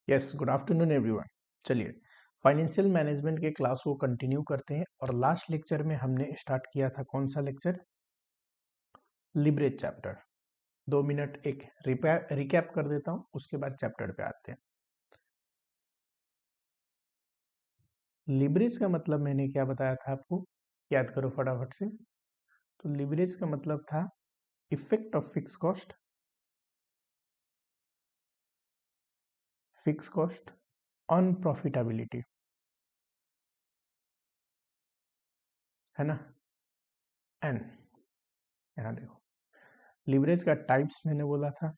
Yes, good afternoon everyone. चलिए financial management के class को कंटिन्यू करते हैं। और लास्ट लेक्चर में हमने स्टार्ट किया था कौन सा लेक्चर? Leverage chapter. 2 मिनट एक रिकैप कर देता हूं, उसके बाद चैप्टर पे आते हैं। लिवरेज का मतलब मैंने क्या बताया था आपको, याद करो फटाफट से। तो लिवरेज का मतलब था effect of fix cost on profitability, है ना। एंड यहाँ देखो, लिवरेज का टाइप्स मैंने बोला था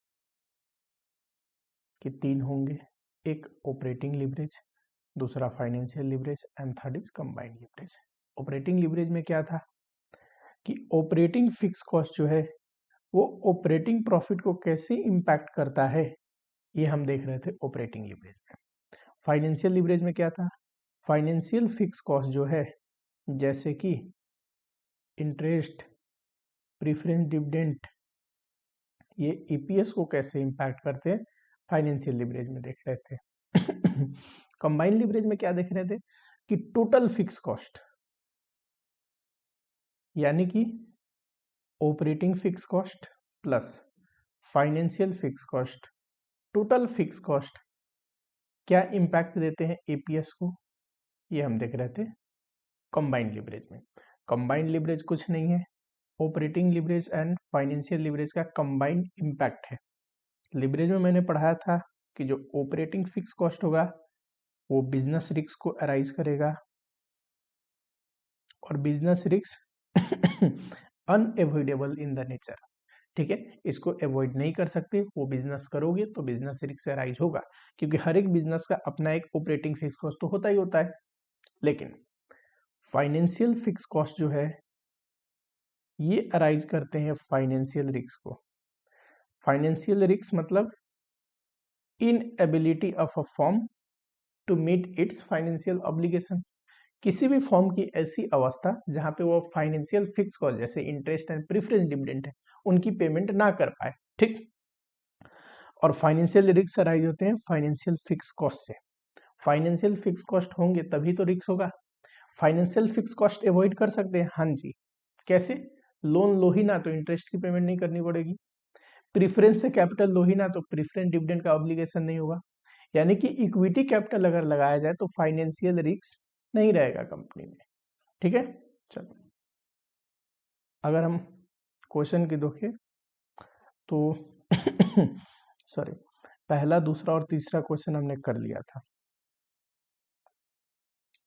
कि 3 होंगे। एक ऑपरेटिंग लिवरेज, दूसरा financial leverage and third is combined leverage. Operating leverage में क्या था कि ऑपरेटिंग फिक्स कॉस्ट जो है वो ऑपरेटिंग प्रॉफिट को कैसे इंपैक्ट करता है, ये हम देख रहे थे ऑपरेटिंग लिवरेज में। फाइनेंशियल लिवरेज में क्या था? फाइनेंशियल फिक्स कॉस्ट जो है, जैसे कि इंटरेस्ट, प्रीफरेंस डिविडेंड, ये ईपीएस को कैसे इंपैक्ट करते हैं, फाइनेंशियल लिवरेज में देख रहे थे। कंबाइंड लिवरेज में क्या देख रहे थे कि टोटल फिक्स कॉस्ट, यानी कि operating fix cost plus financial fix cost, total fix cost क्या इंपैक्ट देते हैं एपीएस को, ये हम देख रहे थे कंबाइंड लिवरेज में। कंबाइंड लिवरेज कुछ नहीं है, operating leverage and financial leverage का कंबाइंड इंपैक्ट है। लिवरेज में मैंने पढ़ाया था कि जो ऑपरेटिंग फिक्स कॉस्ट होगा वो बिजनेस रिस्क को अराइज करेगा, और business risk unavoidable in the nature, ठीक है। इसको अवॉइड नहीं कर सकते, वो बिजनेस करोगे तो बिजनेस रिस्क से अराइज होगा, क्योंकि हर एक बिजनेस का अपना एक ऑपरेटिंग फिक्स कॉस्ट तो होता ही होता है। लेकिन फाइनेंशियल फिक्स कॉस्ट जो है ये अराइज करते हैं फाइनेंशियल रिस्क को। फाइनेंशियल रिस्क मतलब inability of a firm to meet its financial obligation, किसी भी फॉर्म की ऐसी अवस्था जहां पे वो फाइनेंशियल फिक्स कॉस्ट जैसे इंटरेस्ट एंड प्रेफरेंस डिविडेंड है उनकी पेमेंट ना कर पाए, ठीक। और फाइनेंशियल रिस्क अराइज होते हैं फाइनेंशियल फिक्स कॉस्ट से। फाइनेंशियल फिक्स कॉस्ट होंगे तभी तो रिस्क होगा। फाइनेंशियल फिक्स कॉस्ट अवॉइड कर सकते हैं, हाँ जी। कैसे? लोन लो ही ना तो इंटरेस्ट की पेमेंट नहीं करनी पड़ेगी, प्रीफरेंस से कैपिटल लो ही ना तो प्रीफरेंस डिविडेंड का ऑब्लिगेशन नहीं होगा। यानी कि इक्विटी कैपिटल अगर लगाया जाए तो फाइनेंशियल रिस्क नहीं रहेगा कंपनी में, ठीक है। चलो, अगर हम क्वेश्चन की देखें तो सॉरी, पहला, दूसरा और तीसरा क्वेश्चन हमने कर लिया था।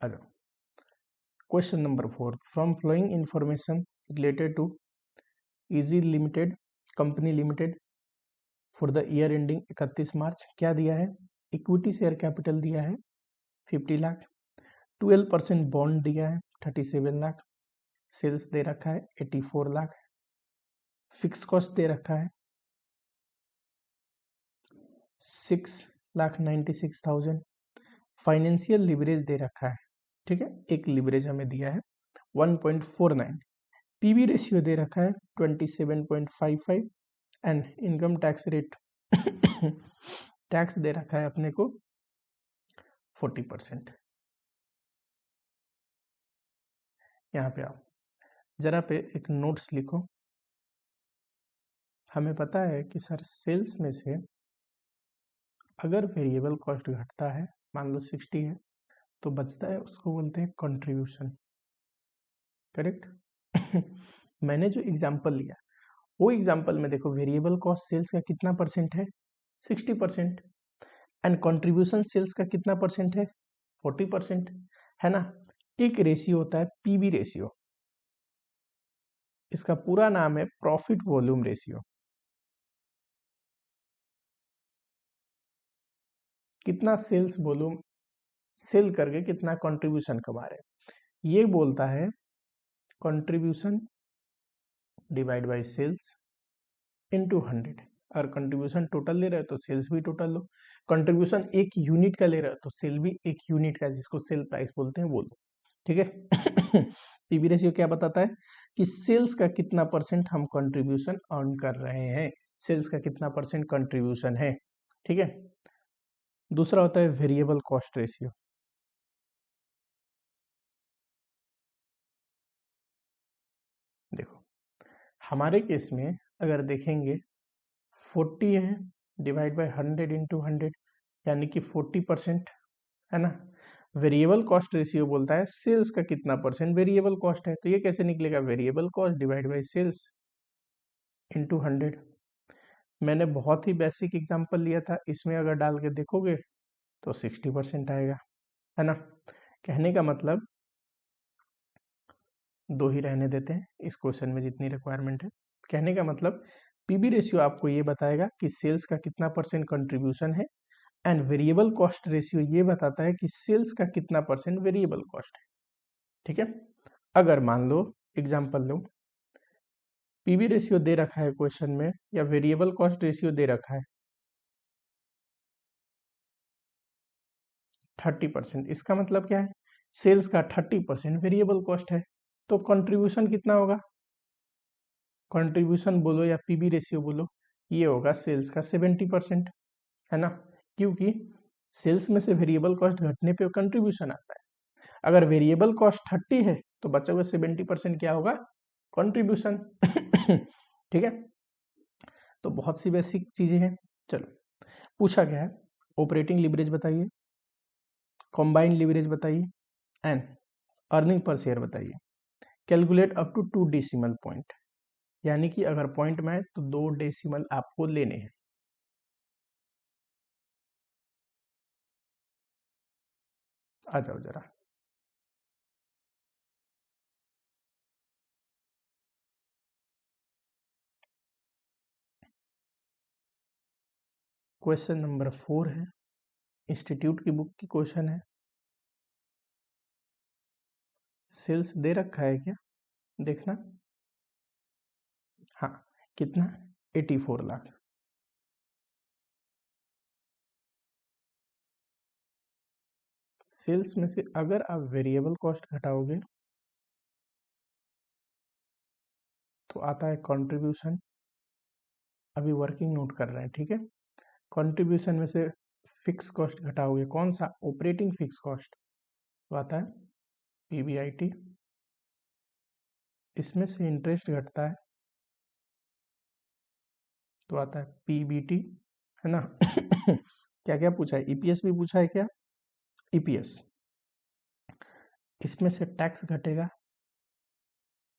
अच्छा, question number 4, from flowing information related to Easy limited company limited for the year ending 31 March क्या दिया है? इक्विटी शेयर कैपिटल दिया है 50 लाख, 12% बॉन्ड दिया है 37 लाख, सेल्स दे रखा है 84 लाख, फिक्स कॉस्ट दे रखा है 6,96,000, फाइनेंशियल लिवरेज दे रखा है, ठीक है। एक लिवरेज हमें दिया है 1.49, पीवी रेशियो दे रखा है 27.55 and income tax rate tax दे रखा है अपने को 40%। यहाँ पे आप जरा पे एक नोट्स लिखो। हमें पता है कि सर सेल्स में से अगर वेरिएबल कॉस्ट घटता है, मान लो 60 है, तो बचता है उसको बोलते हैं कंट्रीब्यूशन, करेक्ट। मैंने जो एग्जांपल लिया वो एग्जांपल में देखो, वेरिएबल कॉस्ट सेल्स का कितना परसेंट है? 60%। एंड कंट्रीब्यूशन सेल्स का कितना परसेंट है? 40%, है ना। एक रेशियो होता है पीवी रेशियो, इसका पूरा नाम है प्रॉफिट वॉल्यूम रेशियो। कितना सेल्स वॉल्यूम सेल करके कितना कंट्रीब्यूशन कमा रहे हैं, ये बोलता है contribution divide by sales into 100। अगर कंट्रीब्यूशन टोटल ले रहे हो तो सेल्स भी टोटल लो, कंट्रीब्यूशन एक यूनिट का ले रहे हो तो सेल भी एक यूनिट का, जिसको सेल प्राइस बोलते हैं, वो लो, ठीक है। पीवी रेशियो क्या बताता है कि सेल्स का कितना परसेंट हम कंट्रीब्यूशन अर्न कर रहे हैं, सेल्स का कितना परसेंट कंट्रीब्यूशन है, ठीक है। दूसरा होता है वेरिएबल कॉस्ट रेशियो। देखो हमारे केस में अगर देखेंगे 40 है डिवाइड बाय 100 × 100 यानी कि 40% है ना। वेरिएबल कॉस्ट रेशियो बोलता है सेल्स का कितना परसेंट वेरिएबल कॉस्ट है, तो ये कैसे निकलेगा, variable cost divide by sales into 100। मैंने बहुत ही बेसिक एग्जांपल लिया था, इसमें अगर डाल के देखोगे तो 60% आएगा, है ना। कहने का मतलब दो ही रहने देते हैं इस क्वेश्चन में जितनी रिक्वायरमेंट है। कहने का मतलब पीबी रेशियो आपको ये बताएगा कि सेल्स का कितना परसेंट कंट्रीब्यूशन है, एंड वेरिएबल कॉस्ट रेशियो ये बताता है कि सेल्स का कितना परसेंट वेरिएबल कॉस्ट है। ठीक है, अगर मान लो एग्जांपल लो, पीबी रेशियो दे रखा है क्वेश्चन में या वेरिएबल कॉस्ट रेशियो दे रखा है 30%, इसका मतलब क्या है, सेल्स का 30% वेरिएबल कॉस्ट है, तो कंट्रीब्यूशन कितना होगा, कंट्रीब्यूशन बोलो या पीबी रेशियो बोलो, ये होगा सेल्स का 70%, है ना। क्योंकि सेल्स में से वेरिएबल कॉस्ट घटने पे कंट्रीब्यूशन आता है। अगर वेरिएबल कॉस्ट 30 है तो बचा हुआ 70% क्या होगा, कंट्रीब्यूशन। ठीक है, तो बहुत सी बेसिक चीजें हैं। चलो पूछा गया है ऑपरेटिंग लिवरेज बताइए, कॉम्बाइंड लिवरेज बताइए, एंड अर्निंग पर शेयर बताइए। Calculate up to 2 decimal point, यानी कि अगर पॉइंट में है तो 2 डेसिमल आपको लेने हैं। आ जाओ जरा। क्वेश्चन नंबर 4 है, इंस्टीट्यूट की बुक की क्वेश्चन है। सेल्स दे रखा है क्या, देखना। हाँ, कितना, 84 लाख। सेल्स में से अगर आप वेरिएबल कॉस्ट घटाओगे तो आता है कंट्रीब्यूशन। अभी वर्किंग नोट कर रहे हैं, ठीक है। कंट्रीब्यूशन में से फिक्स कॉस्ट घटाओगे, कौन सा, ऑपरेटिंग फिक्स कॉस्ट, तो आता है पीबीआईटी। इसमें से इंटरेस्ट घटता है तो आता है पीबीटी, है ना। क्या क्या पूछा है, ईपीएस भी पूछा है क्या, ईपीएस। इसमें से टैक्स घटेगा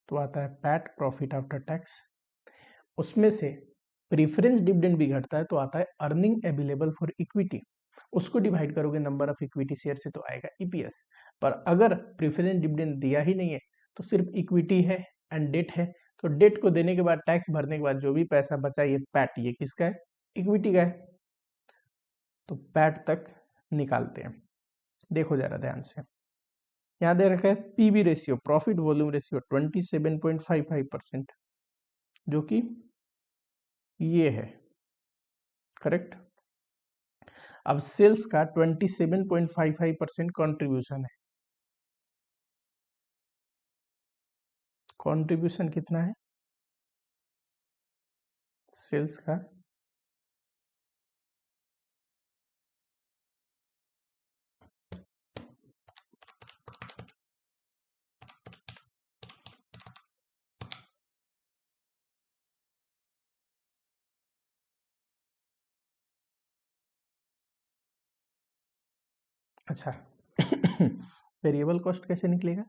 तो आता है पैट, प्रॉफिट आफ्टर टैक्स। उसमें से प्रीफरेंस डिविडेंड भी घटता है तो आता है अर्निंग अवेलेबल फॉर इक्विटी। उसको डिवाइड करोगे नंबर ऑफ इक्विटी शेयर से तो आएगा ईपीएस। पर अगर प्रीफरेंस डिविडेंड दिया ही नहीं है तो सिर्फ इक्विटी है एंड डेट है, तो डेट को देने के बाद टैक्स भरने के बाद जो भी पैसा बचा ये पैट, ये किसका है, इक्विटी का है। तो पैट तक निकालते हैं। देखो जरा ध्यान से, यहाँ दे रखा है PB ratio, profit volume ratio 27.55%, जो कि ये है, करेक्ट। अब सेल्स का 27.55% कंट्रीब्यूशन है, कंट्रीब्यूशन कितना है सेल्स का, अच्छा। वेरिएबल कॉस्ट कैसे निकलेगा,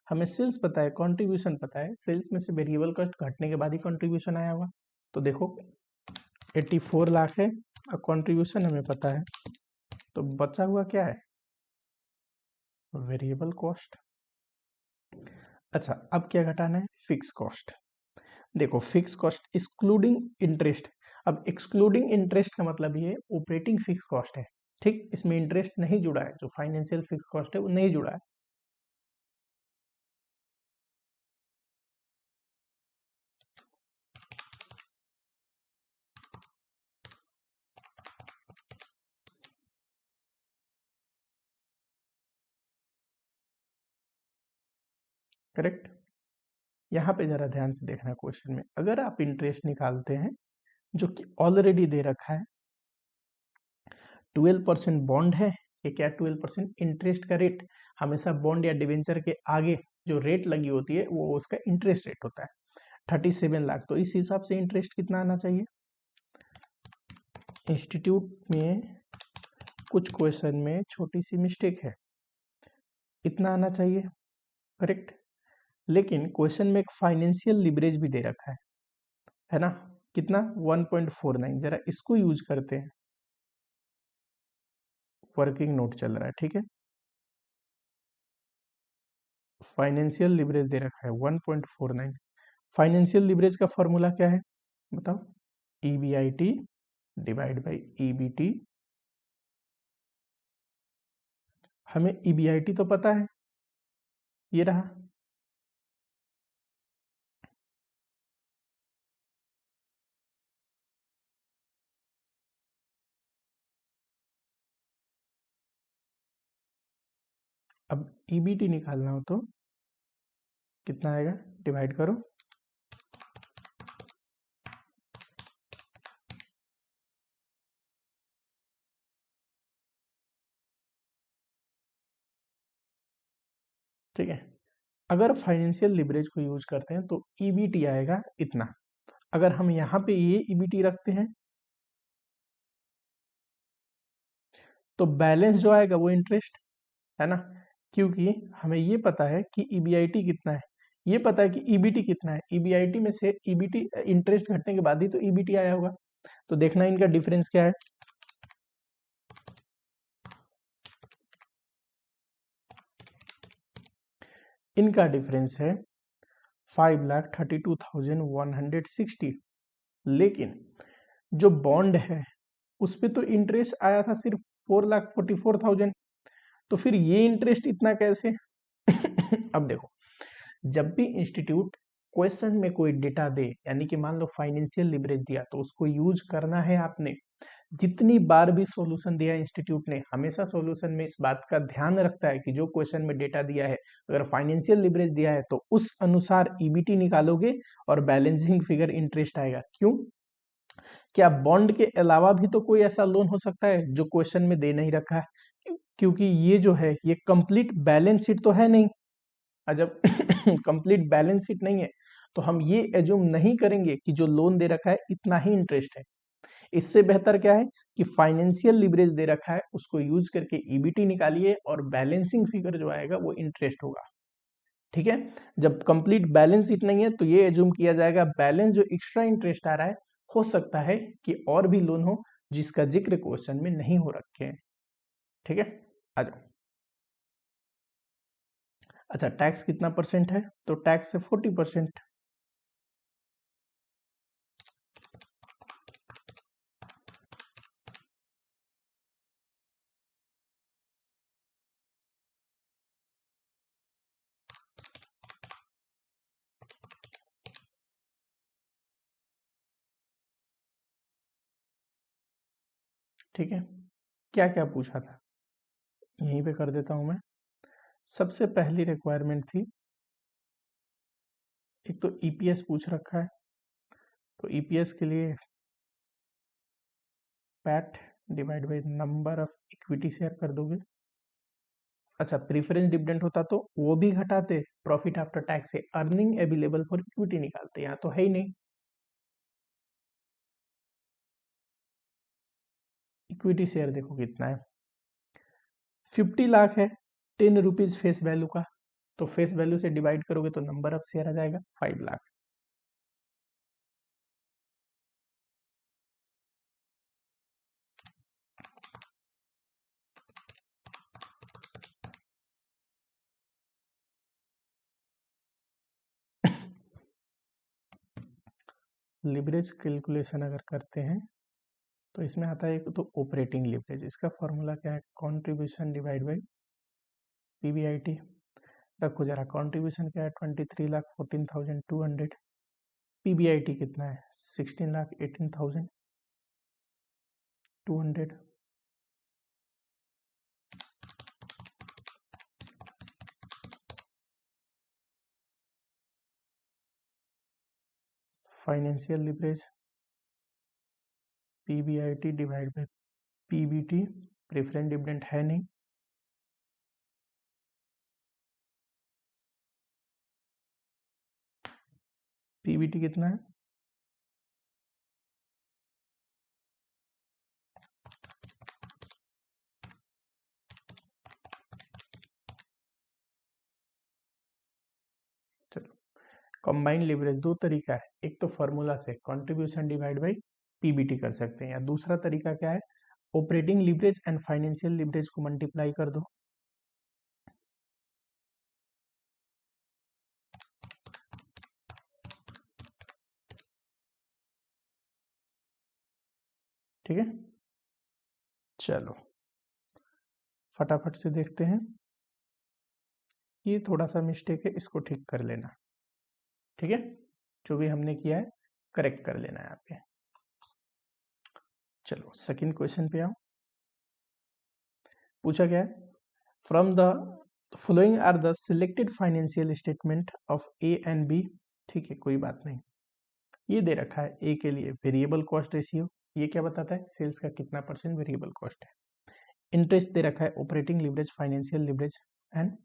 हमें सेल्स पता है, कंट्रीब्यूशन पता है, सेल्स में से वेरिएबल कॉस्ट घटने के बाद ही कंट्रीब्यूशन आया होगा। तो देखो 84 लाख है और कंट्रीब्यूशन हमें पता है, तो बचा हुआ क्या है, वेरिएबल कॉस्ट। अच्छा अब क्या घटाना है, फिक्स कॉस्ट। देखो फिक्स कॉस्ट एक्सक्लूडिंग इंटरेस्ट, अब एक्सक्लूडिंग इंटरेस्ट का मतलब ये ऑपरेटिंग फिक्स कॉस्ट है, ठीक। इसमें इंटरेस्ट नहीं जुड़ा है, जो फाइनेंशियल फिक्स कॉस्ट है वो नहीं जुड़ा है। करेक्ट। यहाँ पे जरा ध्यान से देखना क्वेश्चन में, अगर आप इंटरेस्ट निकालते हैं जो कि ऑलरेडी दे रखा है 12% बॉन्ड है, ये क्या 12% इंटरेस्ट का रेट, हमेशा बॉन्ड या डिवेंचर के आगे जो रेट लगी होती है वो उसका इंटरेस्ट रेट होता है 37 लाख। तो इस हिसाब से इंटरेस्ट कितना आना चाहिए? इंस्टीट्यूट में कुछ क्वेश्चन में छोटी सी मिस्टेक है, इतना आना चाहिए, करेक्ट। लेकिन क्वेश्चन में एक फाइनेंशियल लिवरेज भी दे रखा है ना, कितना 1.49, जरा इसको यूज करते हैं। वर्किंग नोट चल रहा है, ठीक है, फाइनेंशियल लिवरेज दे रखा है 1.49। फाइनेंशियल लिवरेज का फॉर्मूला क्या है बताओ? EBIT divide by EBT। हमें EBIT तो पता है, ये रहा, अब EBT निकालना हो तो कितना आएगा, डिवाइड करो, ठीक है। अगर फाइनेंशियल लिवरेज को यूज करते हैं तो EBT आएगा इतना। अगर हम यहाँ पे ये EBT रखते हैं तो बैलेंस जो आएगा वो इंटरेस्ट है ना, क्योंकि हमें ये पता है कि EBIT कितना है, ये पता है कि EBT कितना है, EBIT में से EBT इंटरेस्ट घटने के बाद ही तो EBT आया होगा। तो देखना इनका डिफरेंस क्या है, इनका डिफरेंस है 5,32,160। लेकिन जो बॉन्ड है उस पे तो इंटरेस्ट आया था सिर्फ 4,44,000, तो फिर ये इंटरेस्ट इतना कैसे? अब देखो, जब भी इंस्टीट्यूट क्वेश्चन में कोई डेटा दे, यानी कि मान लो फाइनेंशियल लिवरेज दिया, तो उसको यूज करना है आपने। जितनी बार भी सॉल्यूशन दिया इंस्टीट्यूट ने, हमेशा सॉल्यूशन में इस बात का ध्यान रखता है कि जो क्वेश्चन में डेटा दिया है, अगर फाइनेंशियल लिवरेज दिया है तो उस अनुसार EBT निकालोगे और बैलेंसिंग फिगर इंटरेस्ट आएगा। क्यों? क्या बॉन्ड के अलावा भी तो कोई ऐसा लोन हो सकता है जो क्वेश्चन में दे नहीं रखा है? क्योंकि ये जो है ये कंप्लीट बैलेंस शीट तो है नहीं, और जब कंप्लीट बैलेंस शीट नहीं है तो हम ये एज्यूम नहीं करेंगे कि जो लोन दे रखा है इतना ही इंटरेस्ट है। इससे बेहतर क्या है कि फाइनेंशियल लिवरेज दे रखा है, उसको यूज करके EBT निकालिए और बैलेंसिंग फिगर जो आएगा वो इंटरेस्ट होगा, ठीक है। जब कंप्लीट बैलेंस शीट नहीं है तो ये एज्यूम किया जाएगा बैलेंस जो एक्स्ट्रा इंटरेस्ट आ रहा है, हो सकता है कि और भी लोन हो जिसका जिक्र क्वेश्चन में नहीं हो रखे हैं, ठीक है। आ जाओ। अच्छा, टैक्स कितना परसेंट है? तो टैक्स है 40%। ठीक है, क्या क्या पूछा था यहीं पे कर देता हूं मैं। सबसे पहली रिक्वायरमेंट थी, एक तो EPS पूछ रखा है, तो EPS के लिए PAT divide by number of equity share कर दोगे। अच्छा, प्रीफरेंस डिविडेंड होता तो वो भी घटाते, प्रॉफिट आफ्टर टैक्स से अर्निंग अवेलेबल फॉर इक्विटी निकालते, यहाँ तो है ही नहीं। इक्विटी शेयर देखो कितना है, 50 लाख है, 10 रुपीज फेस वैल्यू का, तो फेस वैल्यू से डिवाइड करोगे तो नंबर ऑफ शेयर आ जाएगा 5 लाख। लिवरेज कैलकुलेशन अगर करते हैं तो इसमें आता है एक तो ऑपरेटिंग लिवरेज, इसका फॉर्मूला क्या है, कॉन्ट्रीब्यूशन डिवाइड बाई PBIT। रखो जरा, कॉन्ट्रीब्यूशन क्या है 23,14,200, PBIT कितना है 16,18,200। Financial leverage PBIT divide by PBT preference dividend है नहीं, पीबीटी कितना है, चलो कंबाइंड लिवरेज दो तरीका है, एक तो फॉर्मूला से कंट्रीब्यूशन डिवाइड बाई पीबीटी कर सकते हैं, या दूसरा तरीका क्या है, operating leverage and financial leverage को मल्टीप्लाई कर दो। ठीक है, चलो फटाफट से देखते हैं, ये थोड़ा सा मिस्टेक है, इसको ठीक कर लेना। ठीक है, जो भी हमने किया है करेक्ट कर लेना है यहाँ पे। चलो सेकंड क्वेश्चन पे आओ, पूछा गया है from the following are the selected financial statement of A and B. ठीक है, कोई बात नहीं, ये दे रखा है ए के लिए वेरिएबल कॉस्ट रेशियो, ये क्या बताता है, सेल्स का कितना परसेंट वेरिएबल कॉस्ट है। इंटरेस्ट दे रखा है, operating leverage, financial leverage and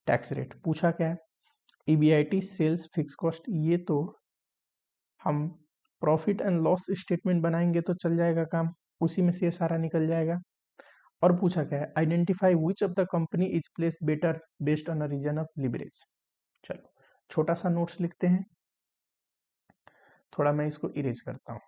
tax rate. पूछा क्या है, ईबीआईटी, सेल्स, फिक्स कॉस्ट, ये तो हम प्रॉफिट एंड लॉस स्टेटमेंट बनाएंगे तो चल जाएगा काम, उसी में से ये सारा निकल जाएगा। और पूछा क्या है, identify which of the company is place better based on a reason of leverage. चलो छोटा सा नोट्स लिखते हैं, थोड़ा मैं इसको इरेज करता हूँ।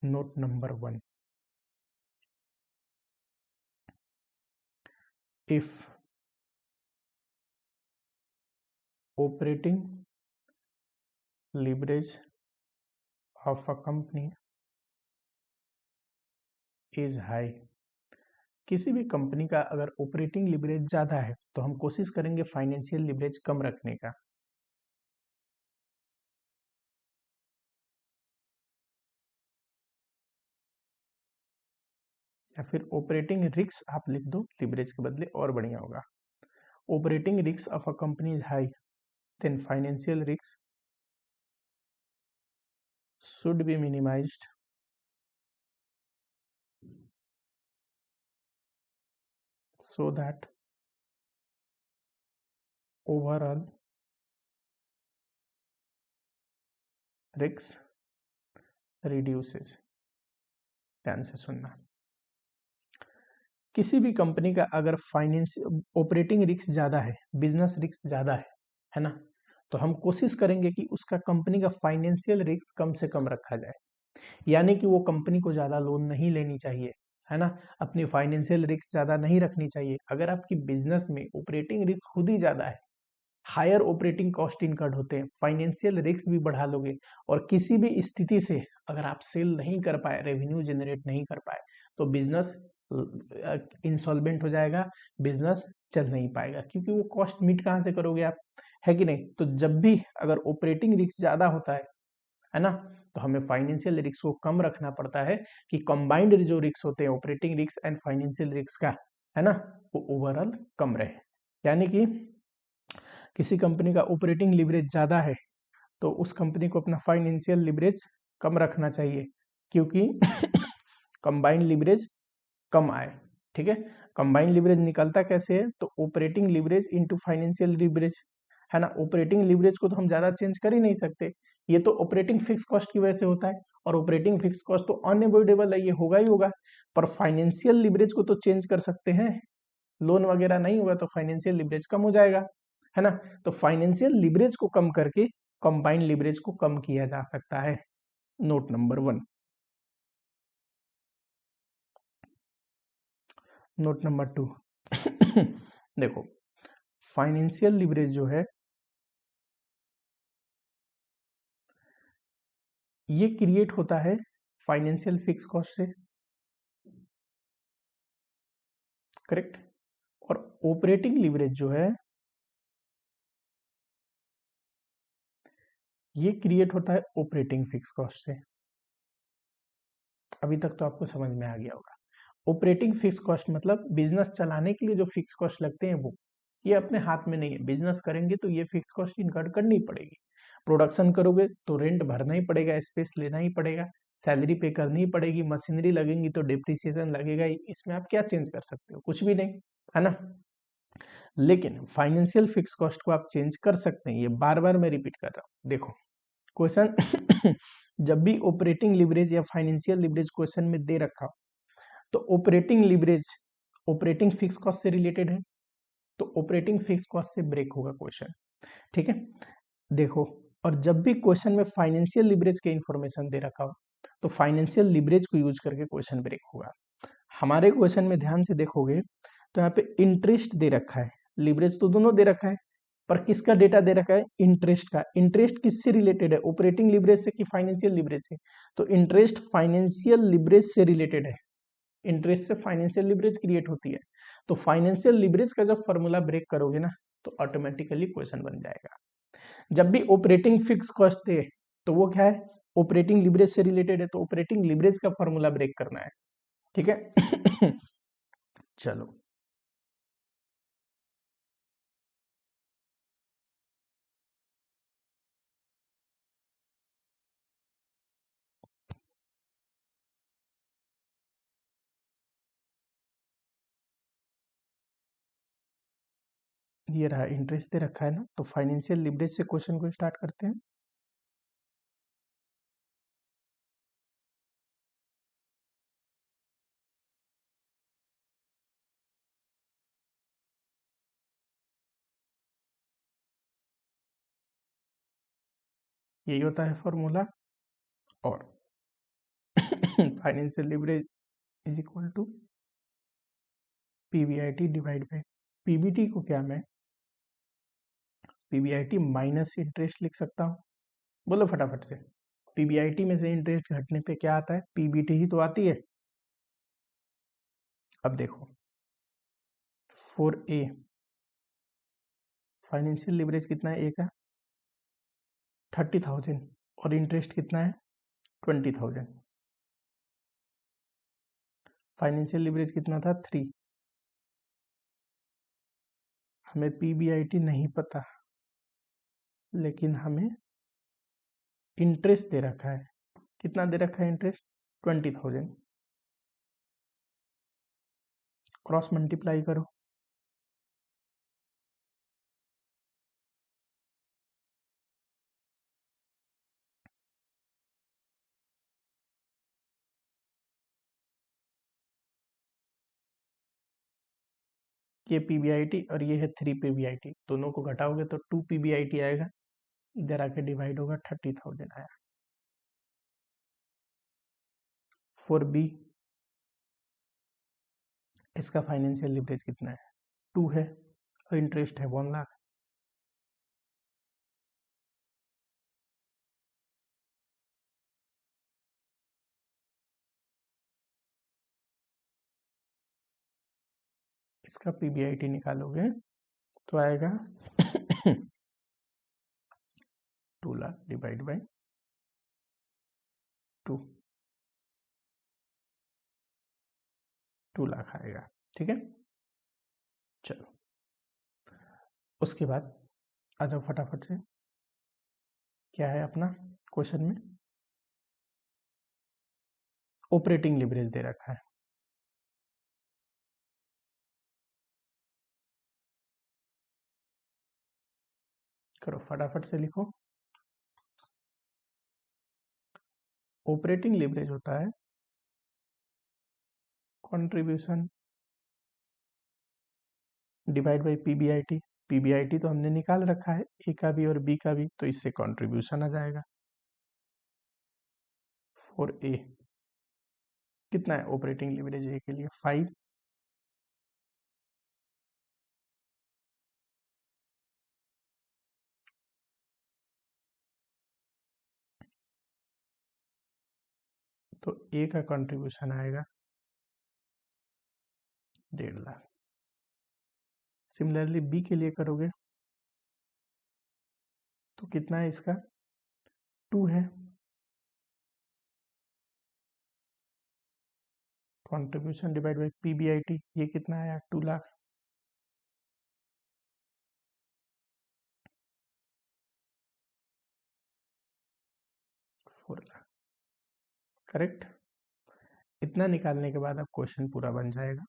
Note number 1, if operating leverage of a company is high, किसी भी कंपनी का अगर ऑपरेटिंग लिवरेज ज्यादा है तो हम कोशिश करेंगे फाइनेंशियल लिवरेज कम रखने का। या फिर ऑपरेटिंग रिस्क आप लिख दो लिवरेज के बदले, और बढ़िया होगा। Operating risk of a company is high, then financial risk should be minimized so that overall risk reduces। ध्यान से सुनना, किसी भी कंपनी का अगर फाइनेंस ऑपरेटिंग रिस्क ज़्यादा है, बिजनेस रिस्क ज़्यादा है ना, तो हम कोशिश करेंगे कि उसका कंपनी का फाइनेंशियल रिस्क कम से कम रखा जाए, यानी कि वो कंपनी को ज़्यादा लोन नहीं लेनी चाहिए, है ना, अपनी फाइनेंशियल रिस्क ज़्यादा नहीं रखनी चाहिए। अगर आपकी बिजनेस में ऑपरेटिंग रिस्क खुद ही ज़्यादा है, हायर ऑपरेटिंग कॉस्ट इनकर्ड होते हैं, फाइनेंशियल रिस्क भी बढ़ा लोगे, और किसी भी स्थिति से अगर आप सेल नहीं कर पाए, रेवेन्यू जनरेट नहीं कर पाए, तो बिजनेस इंसॉल्वेंट हो जाएगा, बिजनेस चल नहीं पाएगा, क्योंकि वो कॉस्ट मीट कहाँ से करोगे आप, है कि नहीं। तो जब भी अगर ऑपरेटिंग रिस्क ज्यादा होता है ना, तो हमें फाइनेंशियल रिस्क को कम रखना पड़ता है, कि कंबाइंड जो रिस्क होते हैं operating risk and financial risk का, है ना, वो ओवरऑल कम रहे। यानी कि किसी कंपनी का ऑपरेटिंग लिवरेज ज़्यादा है तो उस कंपनी को अपना फाइनेंशियल लिवरेज कम रखना चाहिए, क्योंकि कंबाइंड लिवरेज कम आए। ठीक है, कंबाइंड लिवरेज निकलता कैसे है, तो operating leverage into financial leverage, है ना। ऑपरेटिंग लिवरेज को तो हम ज़्यादा चेंज कर ही नहीं सकते, ये तो ऑपरेटिंग फिक्स कॉस्ट की वजह से होता है, और ऑपरेटिंग फिक्स कॉस्ट तो अनअवॉइडेबल है, ये होगा ही होगा। पर फाइनेंशियल लिवरेज को तो चेंज कर सकते हैं, लोन वगैरह नहीं होगा तो फाइनेंशियल लिवरेज कम हो जाएगा, है ना। तो फाइनेंशियल लिवरेज को कम करके कंबाइंड लिवरेज को कम किया जा सकता है। Note number 1। नोट नंबर 2 देखो, फाइनेंशियल लिवरेज जो है ये क्रिएट होता है फाइनेंशियल फिक्स कॉस्ट से, करेक्ट। और ऑपरेटिंग लिवरेज जो है ये क्रिएट होता है ऑपरेटिंग फिक्स कॉस्ट से। अभी तक तो आपको समझ में आ गया होगा। ऑपरेटिंग फिक्स कॉस्ट मतलब बिजनेस चलाने के लिए जो फिक्स कॉस्ट लगते हैं वो, ये अपने हाथ में नहीं है। बिजनेस करेंगे तो ये फिक्स कॉस्ट इनकर्ड करनी पड़ेगी। प्रोडक्शन करोगे तो रेंट भरना ही पड़ेगा, स्पेस लेना ही पड़ेगा, सैलरी पे करनी ही पड़ेगी, मशीनरी लगेंगी तो डिप्रिसिएशन लगेगा ही। इसमें आप क्या चेंज कर सकते हो? कुछ भी नहीं, है ना। लेकिन फाइनेंशियल फिक्स कॉस्ट को आप चेंज कर सकते हैं, ये बार बार मैं रिपीट कर रहा हूँ। देखो क्वेश्चन जब भी ऑपरेटिंग लिवरेज या फाइनेंशियल लिवरेज क्वेश्चन में दे रखा हो तो operating leverage operating fix cost से रिलेटेड है, तो ऑपरेटिंग फिक्स कॉस्ट से ब्रेक होगा क्वेश्चन, ठीक है। देखो, और जब भी क्वेश्चन में फाइनेंशियल लिवरेज के इंफॉर्मेशन दे रखा हो तो फाइनेंशियल लिवरेज को यूज करके क्वेश्चन ब्रेक होगा। हमारे क्वेश्चन में ध्यान से देखोगे तो यहाँ पे इंटरेस्ट दे रखा है, लिवरेज तो दोनों दे रखा है, पर किसका डेटा दे रखा है? इंटरेस्ट का। इंटरेस्ट किससे रिलेटेड है? ऑपरेटिंग लिवरेज से कि फाइनेंशियल लिवरेज से? तो इंटरेस्ट फाइनेंशियल लिवरेज से रिलेटेड है। इंटरेस्ट से फाइनेंशियल लिवरेज क्रिएट होती है, तो फाइनेंशियल लिवरेज का जब फॉर्मूला ब्रेक करोगे ना तो ऑटोमेटिकली क्वेश्चन बन जाएगा। जब भी ऑपरेटिंग फिक्स कॉस्ट दे तो वो क्या है? ऑपरेटिंग लिवरेज से रिलेटेड है, तो ऑपरेटिंग लिवरेज का फॉर्मूला ब्रेक करना है, ठीक है। चलो, ये रहा इंटरेस्ट दे रखा है ना, तो फाइनेंशियल लिवरेज से क्वेश्चन को स्टार्ट करते हैं। यही होता है फॉर्मूला। और financial leverage is equal to PBIT divide by PBT को क्या मैं पीबीआईटी माइनस इंटरेस्ट लिख सकता हूँ? बोलो फटाफट से। पीबीआईटी में से इंटरेस्ट घटने पे क्या आता है? पीबीटी ही तो आती है। अब देखो, फॉर ए फाइनेंशियल लिवरेज कितना है? ए का 30,000 और इंटरेस्ट कितना है? 20,000। फाइनेंशियल लिवरेज कितना था? 3। हमें पीबीआईटी नहीं पता, लेकिन हमें इंटरेस्ट दे रखा है। कितना दे रखा है इंटरेस्ट? 20,000। क्रॉस मल्टीप्लाई करो। ये पीबीआईटी और ये है 3 पीबीआईटी, दोनों को घटाओगे तो 2 पीबीआईटी आएगा, इधर आके डिवाइड होगा, 30,000 आया। फॉर बी इसका फाइनेंशियल लिवरेज कितना है? 2 है और इंटरेस्ट है 1 लाख। इसका पीबीआईटी निकालोगे तो आएगा 2 लाख डिवाइड बाय 2, 2 लाख आएगा, ठीक है। चलो, उसके बाद आ जाओ फटाफट से। क्या है अपना क्वेश्चन में? ऑपरेटिंग लिवरेज दे रखा है। करो फटाफट से लिखो। ऑपरेटिंग लिवरेज होता है contribution divide by PBIT. PBIT तो हमने निकाल रखा है, ए का भी और बी का भी, तो इससे कंट्रीब्यूशन आ जाएगा। फॉर ए कितना है ऑपरेटिंग लिवरेज? ए के लिए 5। तो ए का कंट्रीब्यूशन आएगा 1.5 लाख। सिमिलरली बी के लिए करोगे तो कितना है इसका? 2 है। कंट्रीब्यूशन डिवाइड बाई पीबीआईटी, ये कितना आया 2 लाख। करेक्ट। इतना निकालने के बाद अब क्वेश्चन पूरा बन जाएगा।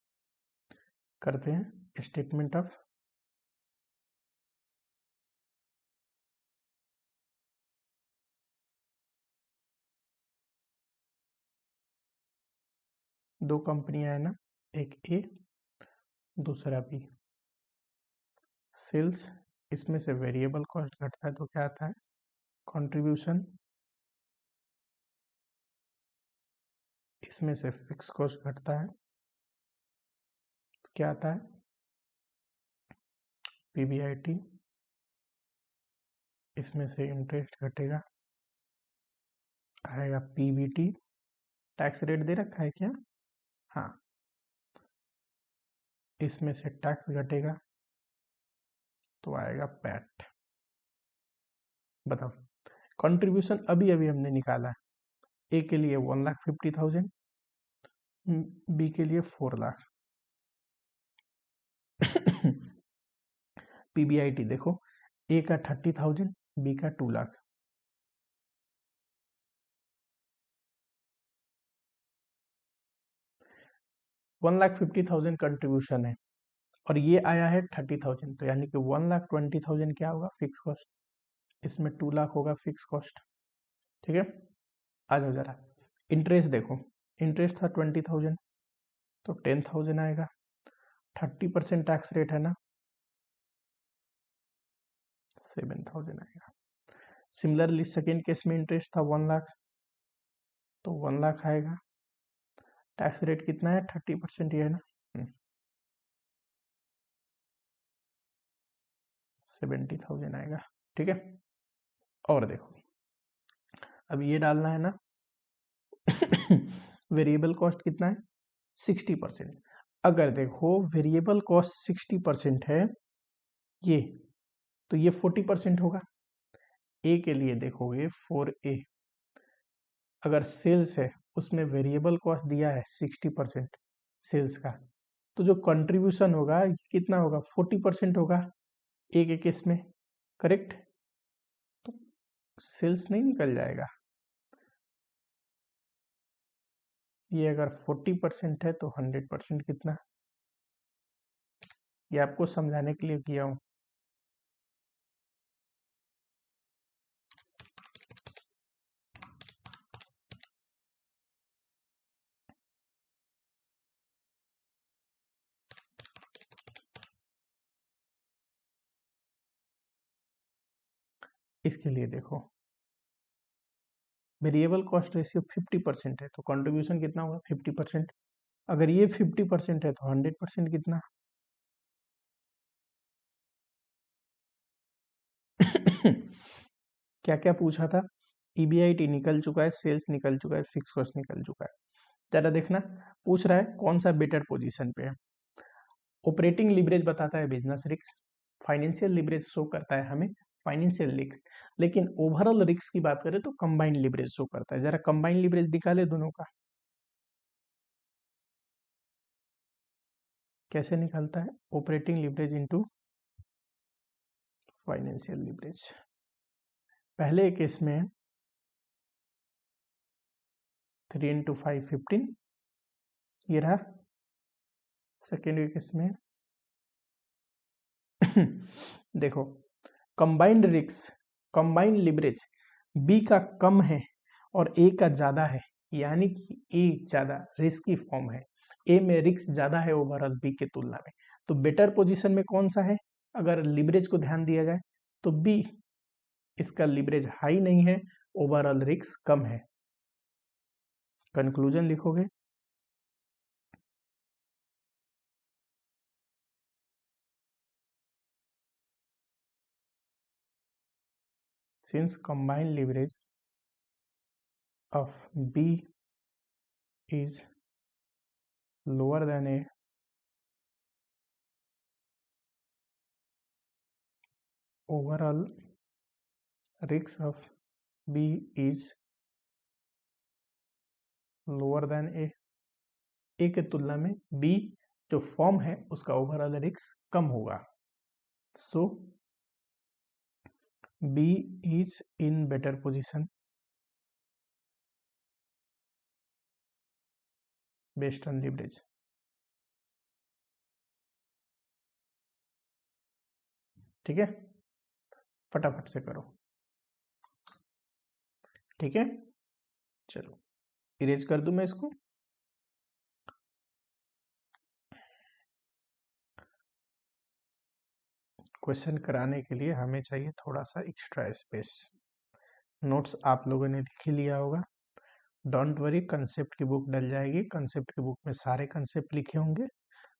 करते हैं स्टेटमेंट ऑफ दो कंपनियां है ना, एक ए दूसरा बी। सेल्स, इसमें से वेरिएबल कॉस्ट घटता है तो क्या आता है कंट्रीब्यूशन, इसमें से फिक्स कॉस्ट घटता है तो क्या आता है पीबीआईटी, इसमें से इंटरेस्ट घटेगा आएगा पीबीटी। टैक्स रेट दे रखा है क्या, हाँ, इसमें से टैक्स घटेगा तो आएगा पैट। बताओ कंट्रीब्यूशन अभी अभी हमने निकाला है, ए के लिए 1,50,000, बी के लिए 4 लाख। पीबीआईटी देखो, ए का 30,000, बी का 2 लाख। $1,50,000 कंट्रीब्यूशन है और ये आया है 30,000, तो यानी कि 1,20,000 क्या होगा फिक्स कॉस्ट, इसमें 2 लाख होगा फिक्स कॉस्ट। ठीक है, आ जाओ जरा। इंटरेस्ट देखो, इंटरेस्ट था 20,000 तो 10,000 आएगा। 30% टैक्स रेट है ना, 7,000 आएगा। सिमिलरली सेकेंड केस में इंटरेस्ट था 1 लाख तो 1 लाख आएगा। टैक्स रेट कितना है 30% ही है ना, 70,000 आएगा। ठीक है, और देखो अब ये डालना है ना, वेरिएबल कॉस्ट कितना है 60%। अगर देखो वेरिएबल कॉस्ट 60% है ये, तो ये 40% होगा। ए के लिए देखोगे 4A, अगर सेल्स है उसमें वेरिएबल कॉस्ट दिया है 60% सेल्स का, तो जो कंट्रीब्यूशन होगा ये कितना होगा 40% होगा ए के केस में। करेक्ट, तो सेल्स नहीं निकल जाएगा। ये अगर 40% है तो 100% कितना, ये आपको समझाने के लिए किया हूं। इसके लिए देखो वेरिएबल कॉस्ट रेशियो 50% है तो कंट्रीब्यूशन कितना होगा 50%। अगर ये 50% है तो 100% कितना क्या क्या पूछा था, ईबीआईटी निकल चुका है, सेल्स निकल चुका है, फिक्स कॉस्ट निकल चुका है। जरा देखना, पूछ रहा है कौन सा बेटर पोजीशन पे है। ऑपरेटिंग लिवरेज बताता है business risk, financial leverage show करता है हमें फाइनेंशियल रिस्क, लेकिन ओवरऑल रिस्क की बात करें तो कंबाइंड लिवरेज शो करता है। जरा कंबाइंड लिवरेज दिखा ले दोनों का, कैसे निकलता है operating leverage into financial leverage. पहले केस में 3 × 5 15, ये रहा। सेकेंड केस में देखो combined risk, combined leverage B का कम है और ए का ज्यादा है, यानी कि ए ज्यादा रिस्की फॉर्म है, ए में रिस्क ज्यादा है ओवरऑल बी के तुलना में। तो बेटर पोजीशन में कौन सा है, अगर लिवरेज को ध्यान दिया जाए तो बी, इसका लिवरेज हाई नहीं है, ओवरऑल रिस्क कम है। कंक्लूजन लिखोगे, since combined leverage of B is lower than A, overall risk of B is lower than A, ए के तुलना में बी जो फॉर्म है उसका ओवरऑल रिस्क कम होगा। So B is in better position based on leverage. ठीक है, फटाफट से करो। ठीक है, चलो इरेज कर दूं मैं इसको। क्वेश्चन कराने के लिए हमें चाहिए थोड़ा सा एक्स्ट्रा स्पेस। नोट्स आप लोगों ने लिख ही लिया होगा, डोंट वरी, कंसेप्ट की बुक डल जाएगी। कंसेप्ट की बुक में सारे कंसेप्ट लिखे होंगे,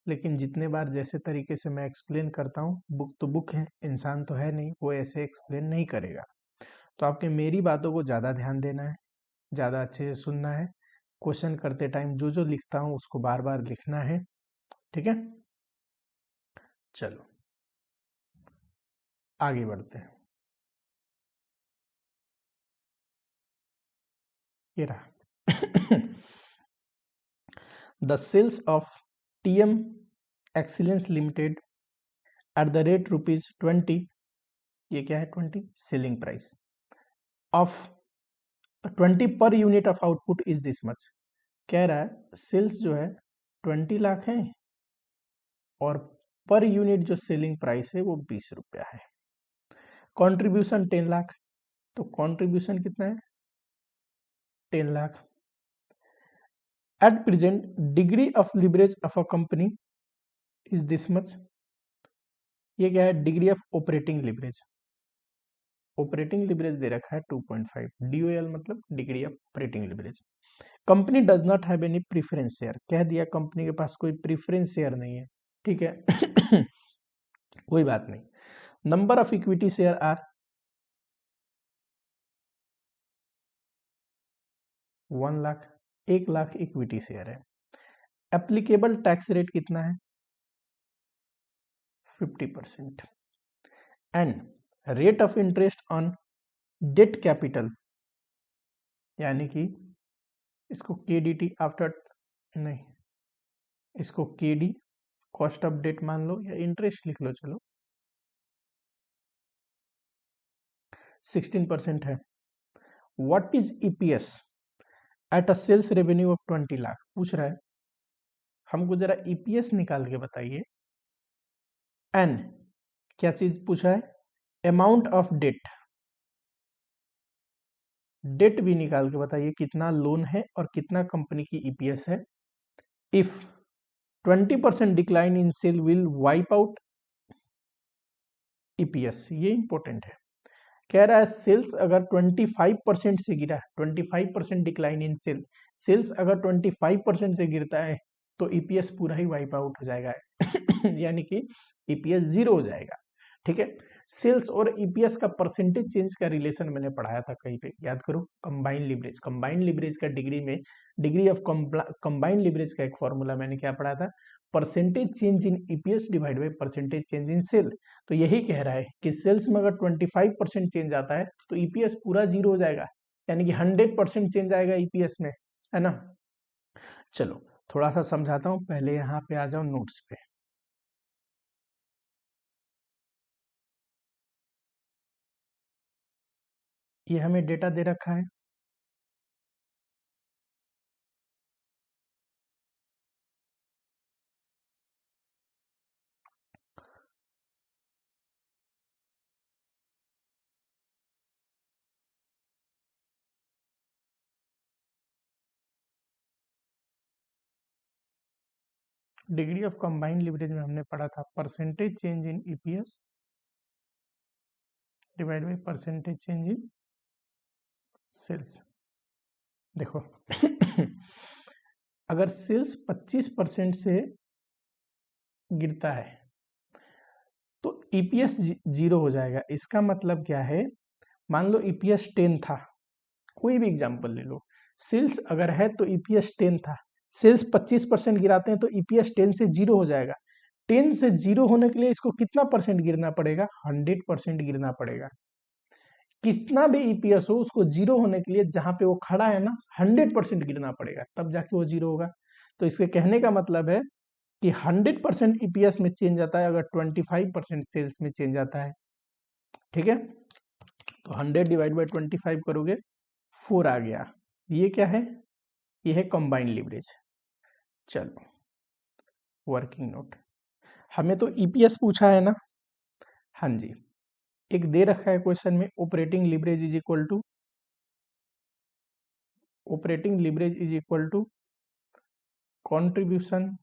लेकिन जितने बार जैसे तरीके से मैं एक्सप्लेन करता हूँ, बुक तो बुक है, इंसान तो है नहीं, वो ऐसे एक्सप्लेन नहीं करेगा। तो आपके मेरी बातों को ज़्यादा ध्यान देना है, ज़्यादा अच्छे से सुनना है। क्वेश्चन करते टाइम जो जो लिखता हूँ उसको बार बार लिखना है। ठीक है, चलो आगे बढ़ते हैं। ये रहा the sales of TM excellence limited at the rate ₹20। ये क्या है? 20 selling price of 20 per unit of output is this much. कह रहा है सेल्स जो है 20 लाख है और पर यूनिट जो सेलिंग प्राइस है वो 20 रुपया है। कंट्रीब्यूशन 10 लाख, तो कंट्रीब्यूशन कितना है? 10 lakh. At present degree of leverage of a company is this much. ये क्या है? Degree of operating leverage. Operating leverage दे रखा है 2.5। DOL मतलब degree of operating leverage. Company does not have any preference share. कह दिया कंपनी के पास कोई प्रीफरेंस शेयर नहीं है। ठीक है कोई बात नहीं। Number of equity share are 1 lakh. 1 lakh equity share है। एप्लीकेबल टैक्स रेट कितना है? 50%। And rate of interest on debt capital, यानी कि इसको KDT आफ्टर, नहीं, इसको KD कॉस्ट ऑफ डेट मान लो या इंटरेस्ट लिख लो, चलो 16% है। What is EPS at a sales revenue of 20 lakh? पूछ रहा है हमको, जरा EPS निकाल के बताइए। एन क्या चीज पूछा है? Amount of date. डेट भी निकाल के बताइए कितना लोन है और कितना कंपनी की EPS है। If 20% decline in sale will wipe out EPS, ये इंपॉर्टेंट है। कह रहा है सेल्स अगर 25% से गिरा, 25% डिक्लाइन इन सेल्स अगर 25% से गिरता है तो EPS पूरा ही वाइप आउट हो जाएगा यानी कि EPS 0 हो जाएगा। ठीक है, सेल्स और EPS का परसेंटेज चेंज का रिलेशन मैंने पढ़ाया था कहीं पे, याद करो। कंबाइंड लिवरेज, कंबाइंड लिवरेज का डिग्री में, डिग्री ऑफ कंबाइंड लिवरेज का एक फॉर्मूला मैंने क्या पढ़ा था? Percentage change in EPS divide by percentage change in sale. तो यही कह रहा है कि सेल्स में अगर 25% चेंज आता है तो EPS पूरा 0 हो जाएगा, यानी कि 100% चेंज आएगा EPS में, है ना। चलो थोड़ा सा समझाता हूँ, पहले यहाँ पे आ जाओ नोट्स पे। ये हमें डेटा दे रखा है, डिग्री ऑफ कंबाइंड लिवरेज में हमने पढ़ा था percentage change in EPS divide by percentage change in sales. देखो अगर सेल्स 25% से गिरता है तो EPS 0 हो जाएगा। इसका मतलब क्या है? मान लो EPS 10 था, कोई भी एग्जांपल ले लो, सेल्स अगर है तो EPS 10 था, सेल्स 25% गिराते हैं तो EPS 10 से 0 हो जाएगा। 10 से 0 होने के लिए इसको कितना परसेंट गिरना पड़ेगा? 100% गिरना पड़ेगा। कितना भी EPS हो उसको 0 होने के लिए जहां पे वो खड़ा है ना 100% गिरना पड़ेगा, तब जाके वो 0 होगा। तो इसके कहने का मतलब है कि 100% ईपीएस में चेंज आता है अगर 25% सेल्स में चेंज आता है। ठीक है, तो 100 डिवाइड बाई 25 करोगे 4 आ गया। ये क्या है? ये है कंबाइंड लीवरेज। चलो वर्किंग नोट, हमें तो ईपीएस पूछा है ना। हाँ जी, एक दे रखा है क्वेश्चन में operating leverage is equal to, operating leverage is equal to contribution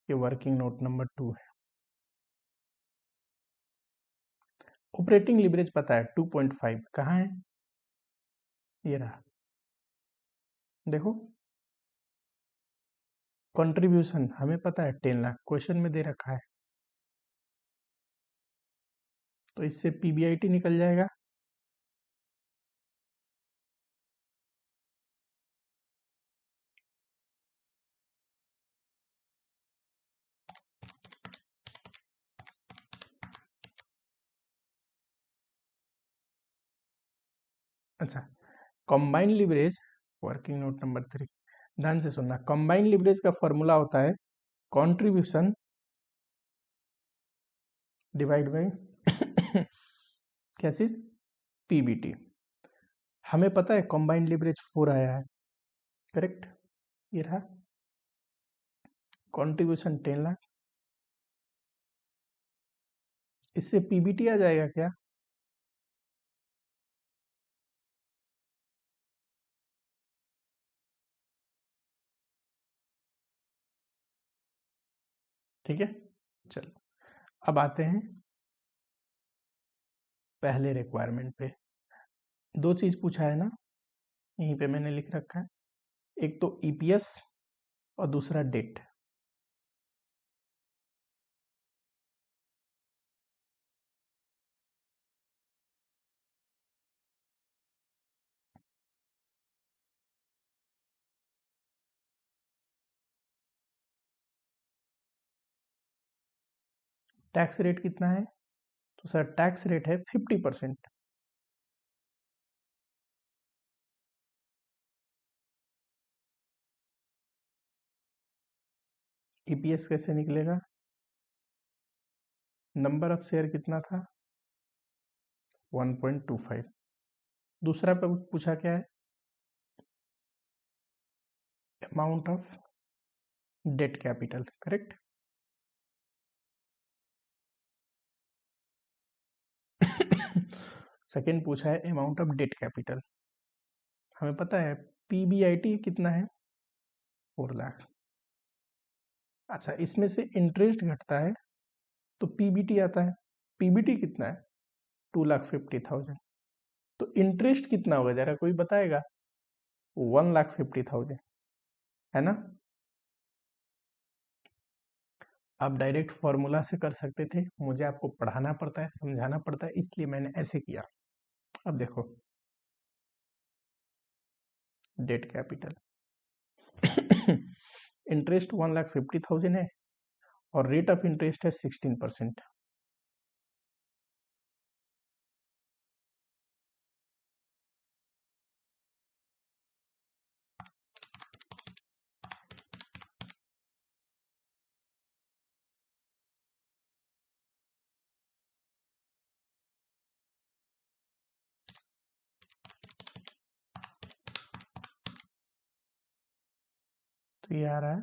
ये वर्किंग नोट नंबर 2 है। ऑपरेटिंग लीवरेज पता है 2.5, कहाँ है? ये रहा, देखो। कंट्रीब्यूशन हमें पता है 10 लाख, क्वेश्चन में दे रखा है, तो इससे पीबीआईटी निकल जाएगा। अच्छा, combined leverage, working note number 3, ध्यान से सुनना। कंबाइंड लीवरेज का फॉर्मूला होता है कंट्रीब्यूशन डिवाइड बाई क्या चीज? पीबीटी। हमें पता है कंबाइंड लीवरेज 4 आया है, करेक्ट। ये रहा कंट्रीब्यूशन 10 लाख, इससे पीबीटी आ जाएगा क्या? ठीक है, चलो अब आते हैं पहले रिक्वायरमेंट पे। दो चीज पूछा है ना, यहीं पे मैंने लिख रखा है, एक तो ईपीएस और दूसरा डेट। टैक्स रेट कितना है? तो सर टैक्स रेट है 50%। ईपीएस कैसे निकलेगा? नंबर ऑफ शेयर कितना था? 1.25। दूसरा पे पूछा क्या है? Amount of debt capital, correct. Second पूछा है अमाउंट ऑफ डेट कैपिटल। हमें पता है पीबीआईटी कितना है? 4 लाख। अच्छा, इसमें से इंटरेस्ट घटता है तो पीबीटी आता है। पीबीटी कितना है? 2,50,000। तो इंटरेस्ट कितना होगा जरा कोई बताएगा? 1,50,000, है ना। आप डायरेक्ट फॉर्मूला से कर सकते थे, मुझे आपको पढ़ाना पड़ता है, समझाना पड़ता है, इसलिए मैंने ऐसे किया। अब देखो डेट कैपिटल इंटरेस्ट 1,50,000 है और रेट ऑफ इंटरेस्ट है 16%। तो ये आ रहा है,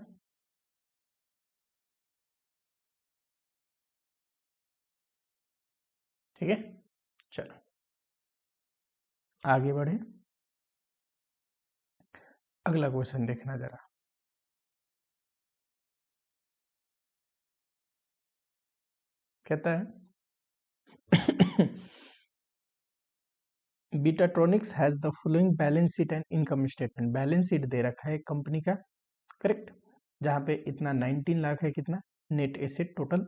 ठीक है। चलो आगे बढ़े, अगला क्वेश्चन देखना जरा। कहता है Betatronics has the following balance sheet and income statement. Balance sheet दे रखा है कंपनी का, करेक्ट, जहां पे इतना 19 लाख है, कितना नेट एसेट टोटल,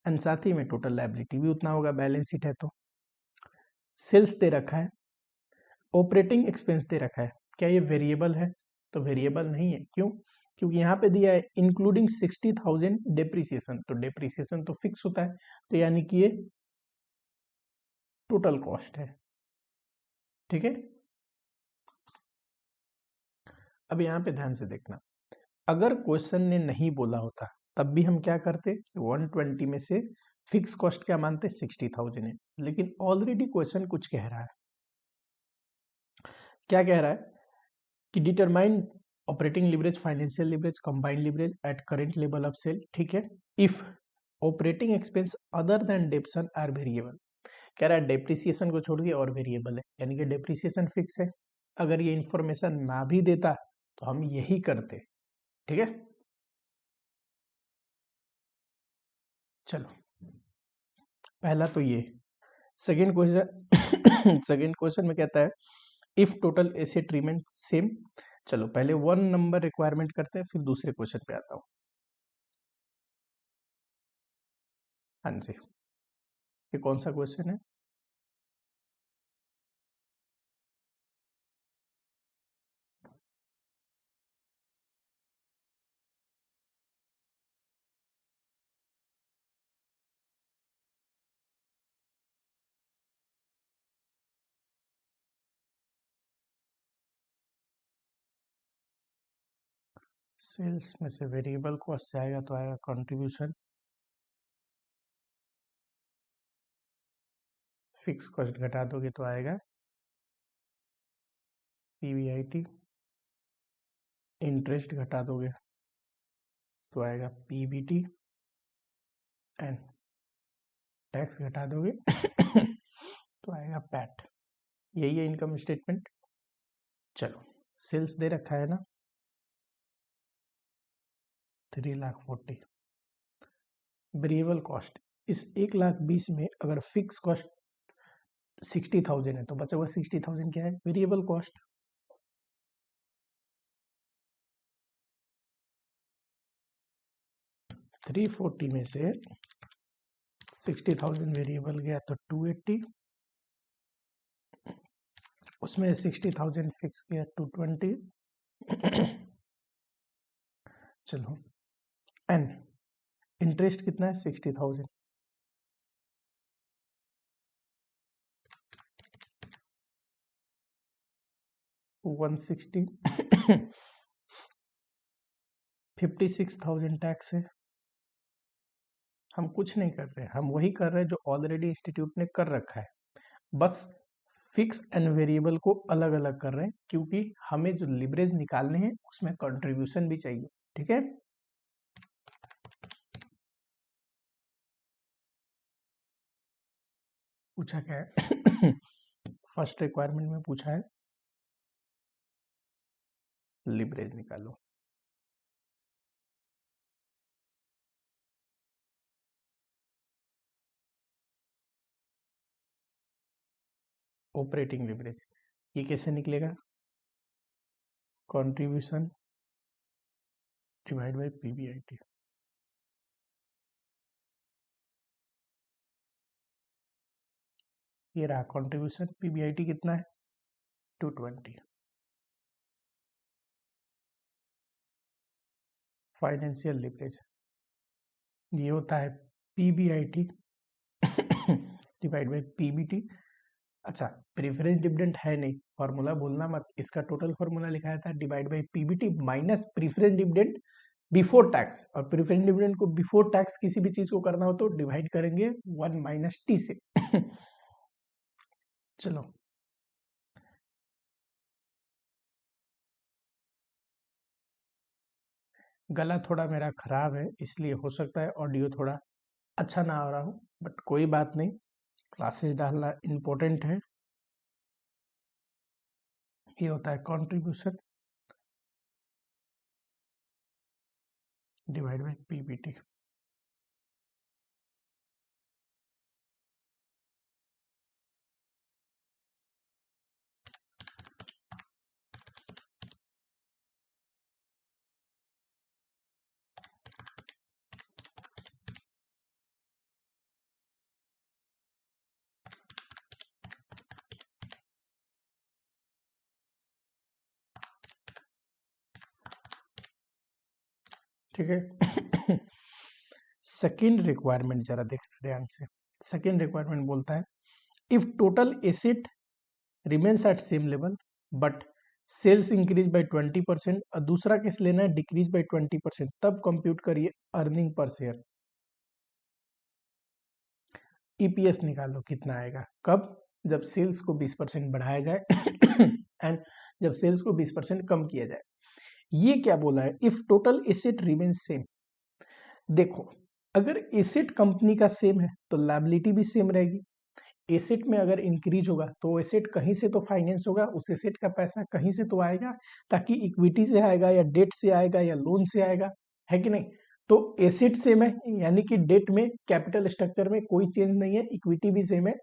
एंड साथ ही में टोटल लायबिलिटी भी उतना होगा, बैलेंस शीट है तो। सेल्स दे रखा है, ऑपरेटिंग एक्सपेंस दे रखा है। क्या ये वेरिएबल है? तो वेरिएबल नहीं है, क्यों? क्योंकि यहाँ पे दिया है इंक्लूडिंग 60,000 डेप्रिसिएशन, तो डेप्रिसिएशन तो फिक्स होता है, तो यानी कि ये टोटल कॉस्ट है। ठीक है। अब यहाँ पे ध्यान से देखना, अगर क्वेश्चन ने नहीं बोला होता तब भी हम क्या करते, 120 में से फिक्स कॉस्ट क्या मानते, 60,000 है। लेकिन ऑलरेडी क्वेश्चन कुछ कह रहा है, क्या कह रहा है कि determine operating leverage, financial leverage, combined leverage at current level of sale. ठीक है, if operating expense other than depreciation are variable, कह रहा है डेप्रिसिएशन को छोड़ के और वेरिएबल है, यानी कि डेप्रिसिएशन फिक्स है। अगर ये इंफॉर्मेशन ना भी देता तो हम यही करते। ठीक है, चलो पहला तो ये। सेकेंड क्वेश्चन सेकेंड क्वेश्चन में कहता है if total asset remain same. चलो पहले 1 नंबर रिक्वायरमेंट करते हैं, फिर दूसरे क्वेश्चन पे आता हूँ। हाँ जी, ये कौन सा क्वेश्चन है? सेल्स में से वेरिएबल कॉस्ट जाएगा तो आएगा कंट्रीब्यूशन, फिक्स कॉस्ट घटा दोगे तो आएगा पीवीआईटी, इंटरेस्ट घटा दोगे तो आएगा पीबीटी, एंड टैक्स घटा दोगे तो आएगा पैट। यही है इनकम स्टेटमेंट। चलो सेल्स दे रखा है ना 3,40,000, वेरिएबल कॉस्ट इस 1,20,000 में अगर फिक्स कॉस्ट 60,000 है तो बचा हुआ 60,000 क्या है, वेरिएबल कॉस्ट। थ्री 40 में से 60,000 वेरिएबल गया तो 280, उसमें 60,000 फिक्स किया 220। चलो एन इंटरेस्ट कितना है 60,000, 160 56,000 टैक्स है। हम कुछ नहीं कर रहे, हम वही कर रहे हैं जो ऑलरेडी इंस्टीट्यूट ने कर रखा है, बस फिक्स एंड वेरिएबल को अलग अलग कर रहे हैं, क्योंकि हमें जो लिवरेज निकालने हैं उसमें कंट्रीब्यूशन भी चाहिए। ठीक है, पूछा क्या है फर्स्ट रिक्वायरमेंट में पूछा है लिवरेज निकालो। ऑपरेटिंग लिवरेज ये कैसे निकलेगा, कंट्रीब्यूशन डिवाइड बाय पीबीआईटी। ये रहा कंट्रीब्यूशन, पीबीआईटी कितना है 220। फाइनेंशियल लिवरेज ये होता है पीबीआईटी डिवाइड बाय पीबीटी। अच्छा, प्रेफरेंस डिविडेंड है नहीं, फॉर्मूला भूलना मत, इसका टोटल फॉर्मूला लिखाया था divide by PBT minus preference dividend before tax. और प्रेफरेंस डिविडेंड को बिफोर टैक्स किसी भी चीज को करना हो तो डिवाइड करेंगे 1 माइनस टी से चलो गला थोड़ा मेरा खराब है, इसलिए हो सकता है ऑडियो थोड़ा अच्छा ना आ रहा हो, बट कोई बात नहीं, क्लासेस डालना इम्पोर्टेंट है। ये होता है कंट्रीब्यूशन डिवाइड बाय पीबीटी। ठीक है सेकेंड रिक्वायरमेंट जरा देखना ध्यान से। सेकेंड रिक्वायरमेंट बोलता है if total asset remains at same level but sales increase by 20%, और दूसरा केस लेना है डिक्रीज बाय 20%, तब कंप्यूट करिए अर्निंग पर शेयर। ईपीएस निकालो कितना आएगा, कब, जब सेल्स को 20% बढ़ाया जाए एंड जब सेल्स को 20% कम किया जाए। ये क्या बोला है, if total asset remains same. देखो, अगर एसेट कंपनी का सेम है तो लायबिलिटी भी सेम रहेगी। एसेट में अगर इंक्रीज होगा तो एसेट कहीं से तो फाइनेंस होगा, उस एसेट का पैसा कहीं से तो आएगा, ताकि इक्विटी से आएगा या डेट से आएगा या लोन से आएगा, है कि नहीं। तो एसेट सेम है, यानी कि डेट में कैपिटल स्ट्रक्चर में कोई चेंज नहीं है, इक्विटी भी सेम है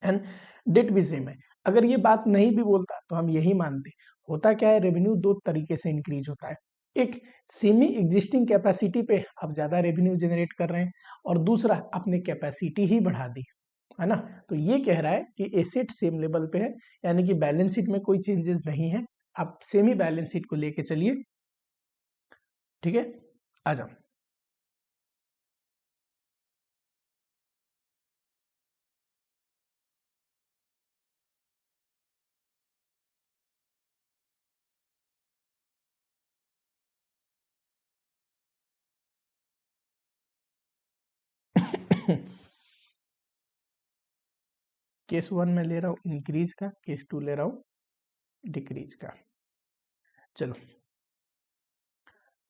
एंड डेट भी सेम है। अगर ये बात नहीं भी बोलता तो हम यही मानते। होता क्या है, रेवेन्यू दो तरीके से इंक्रीज होता है, एक सेमी एग्जिस्टिंग कैपेसिटी पे आप ज्यादा रेवेन्यू जनरेट कर रहे हैं, और दूसरा आपने कैपेसिटी ही बढ़ा दी, है ना। तो ये कह रहा है कि एसेट सेम लेवल पे है, यानी कि बैलेंस शीट में कोई चेंजेस नहीं है, आप सेमी बैलेंस शीट को लेके चलिए, ठीक है। आ जाओ केस 1 में ले रहा हूँ इंक्रीज का, केस 2 ले रहा हूँ डिक्रीज का। चलो,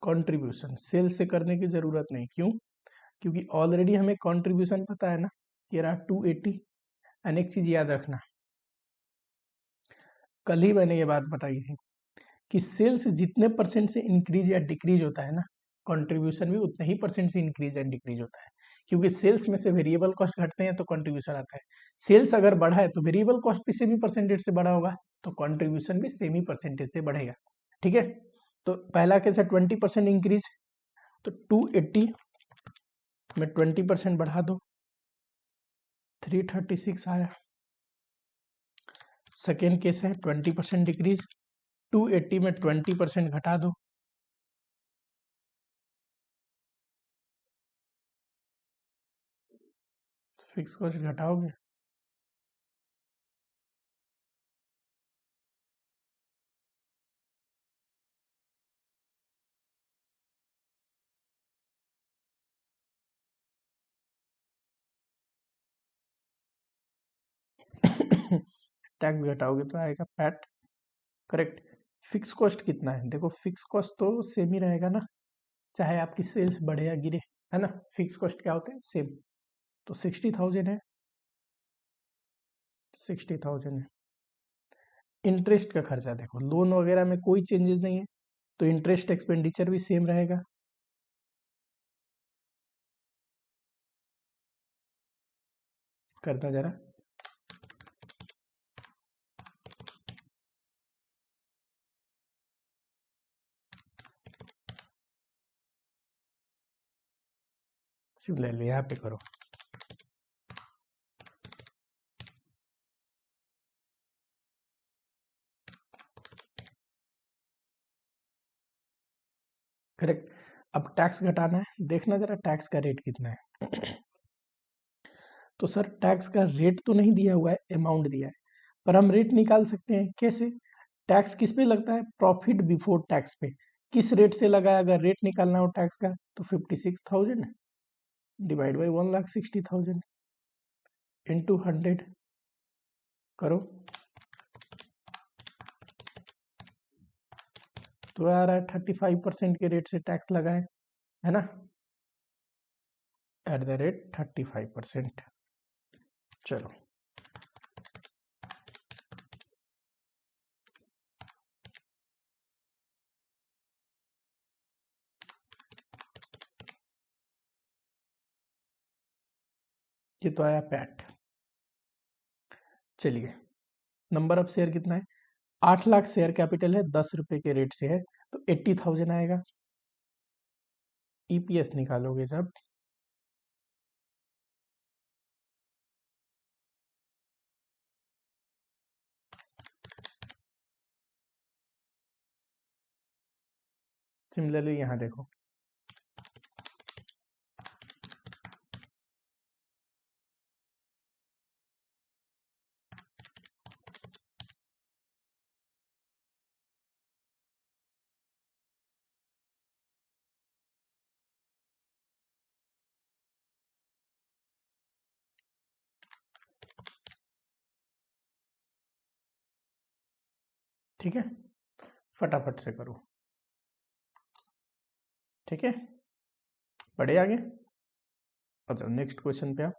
कंट्रीब्यूशन सेल्स से करने की जरूरत नहीं, क्यों, क्योंकि ऑलरेडी हमें कंट्रीब्यूशन पता है ना, ये रहा 280। एंड एक चीज याद रखना, कल ही मैंने ये बात बताई थी कि सेल्स जितने परसेंट से इंक्रीज या डिक्रीज होता है ना, कंट्रीब्यूशन भी उतने ही परसेंट से इंक्रीज एंड डिक्रीज होता है, क्योंकि सेल्स में से वेरिएबल कॉस्ट घटते हैं तो कंट्रीब्यूशन आता है। सेल्स अगर बढ़ा है तो वेरिएबल कॉस्ट भी सेमी परसेंटेज से बढ़ा होगा, तो कंट्रीब्यूशन भी सेमी परसेंटेज से बढ़ेगा, ठीक है। तो पहला केस है 20% इंक्रीज, तो 280 में 20% बढ़ा दो, 336 आया। सेकेंड केस है 20% डिक्रीज, 280 में 20% घटा दो, फिक्स कॉस्ट घटाओगे, टैक्स घटाओगे तो आएगा पैट, करेक्ट। फिक्स कॉस्ट कितना है, देखो फिक्स कॉस्ट तो सेम ही रहेगा ना, चाहे आपकी सेल्स बढ़े या गिरे, है ना। फिक्स कॉस्ट क्या होते हैं, सेम। तो 60,000 है, 60,000 है। इंटरेस्ट का खर्चा देखो, लोन वगैरह में कोई चेंजेस नहीं है, तो इंटरेस्ट एक्सपेंडिचर भी सेम रहेगा। करता जरा, सिमिलरली यहाँ पे करो, करेक्ट। अब टैक्स घटाना है, देखना जरा टैक्स का रेट कितना है। तो सर टैक्स का रेट तो नहीं दिया हुआ है, अमाउंट दिया है, पर हम रेट निकाल सकते हैं, कैसे। टैक्स किस पे लगता है, प्रॉफिट बिफोर टैक्स पे। किस रेट से लगा है, अगर रेट निकालना हो टैक्स का, तो 56,000 डिवाइड बाई 1,60,000 इंटू 100 करो, तो आ रहा है 35% के रेट से टैक्स लगा है ना, एट द रेट 35%। चलो, ये तो आया पैट। चलिए, नंबर ऑफ शेयर कितना है, 8 लाख शेयर कैपिटल है, 10 रुपए के रेट से है, तो 80,000 आएगा। ईपीएस निकालोगे जब, सिमिलरली यहाँ देखो, ठीक है, फटाफट से करो। ठीक है, बढ़े आगे। अच्छा, नेक्स्ट क्वेश्चन पे आप।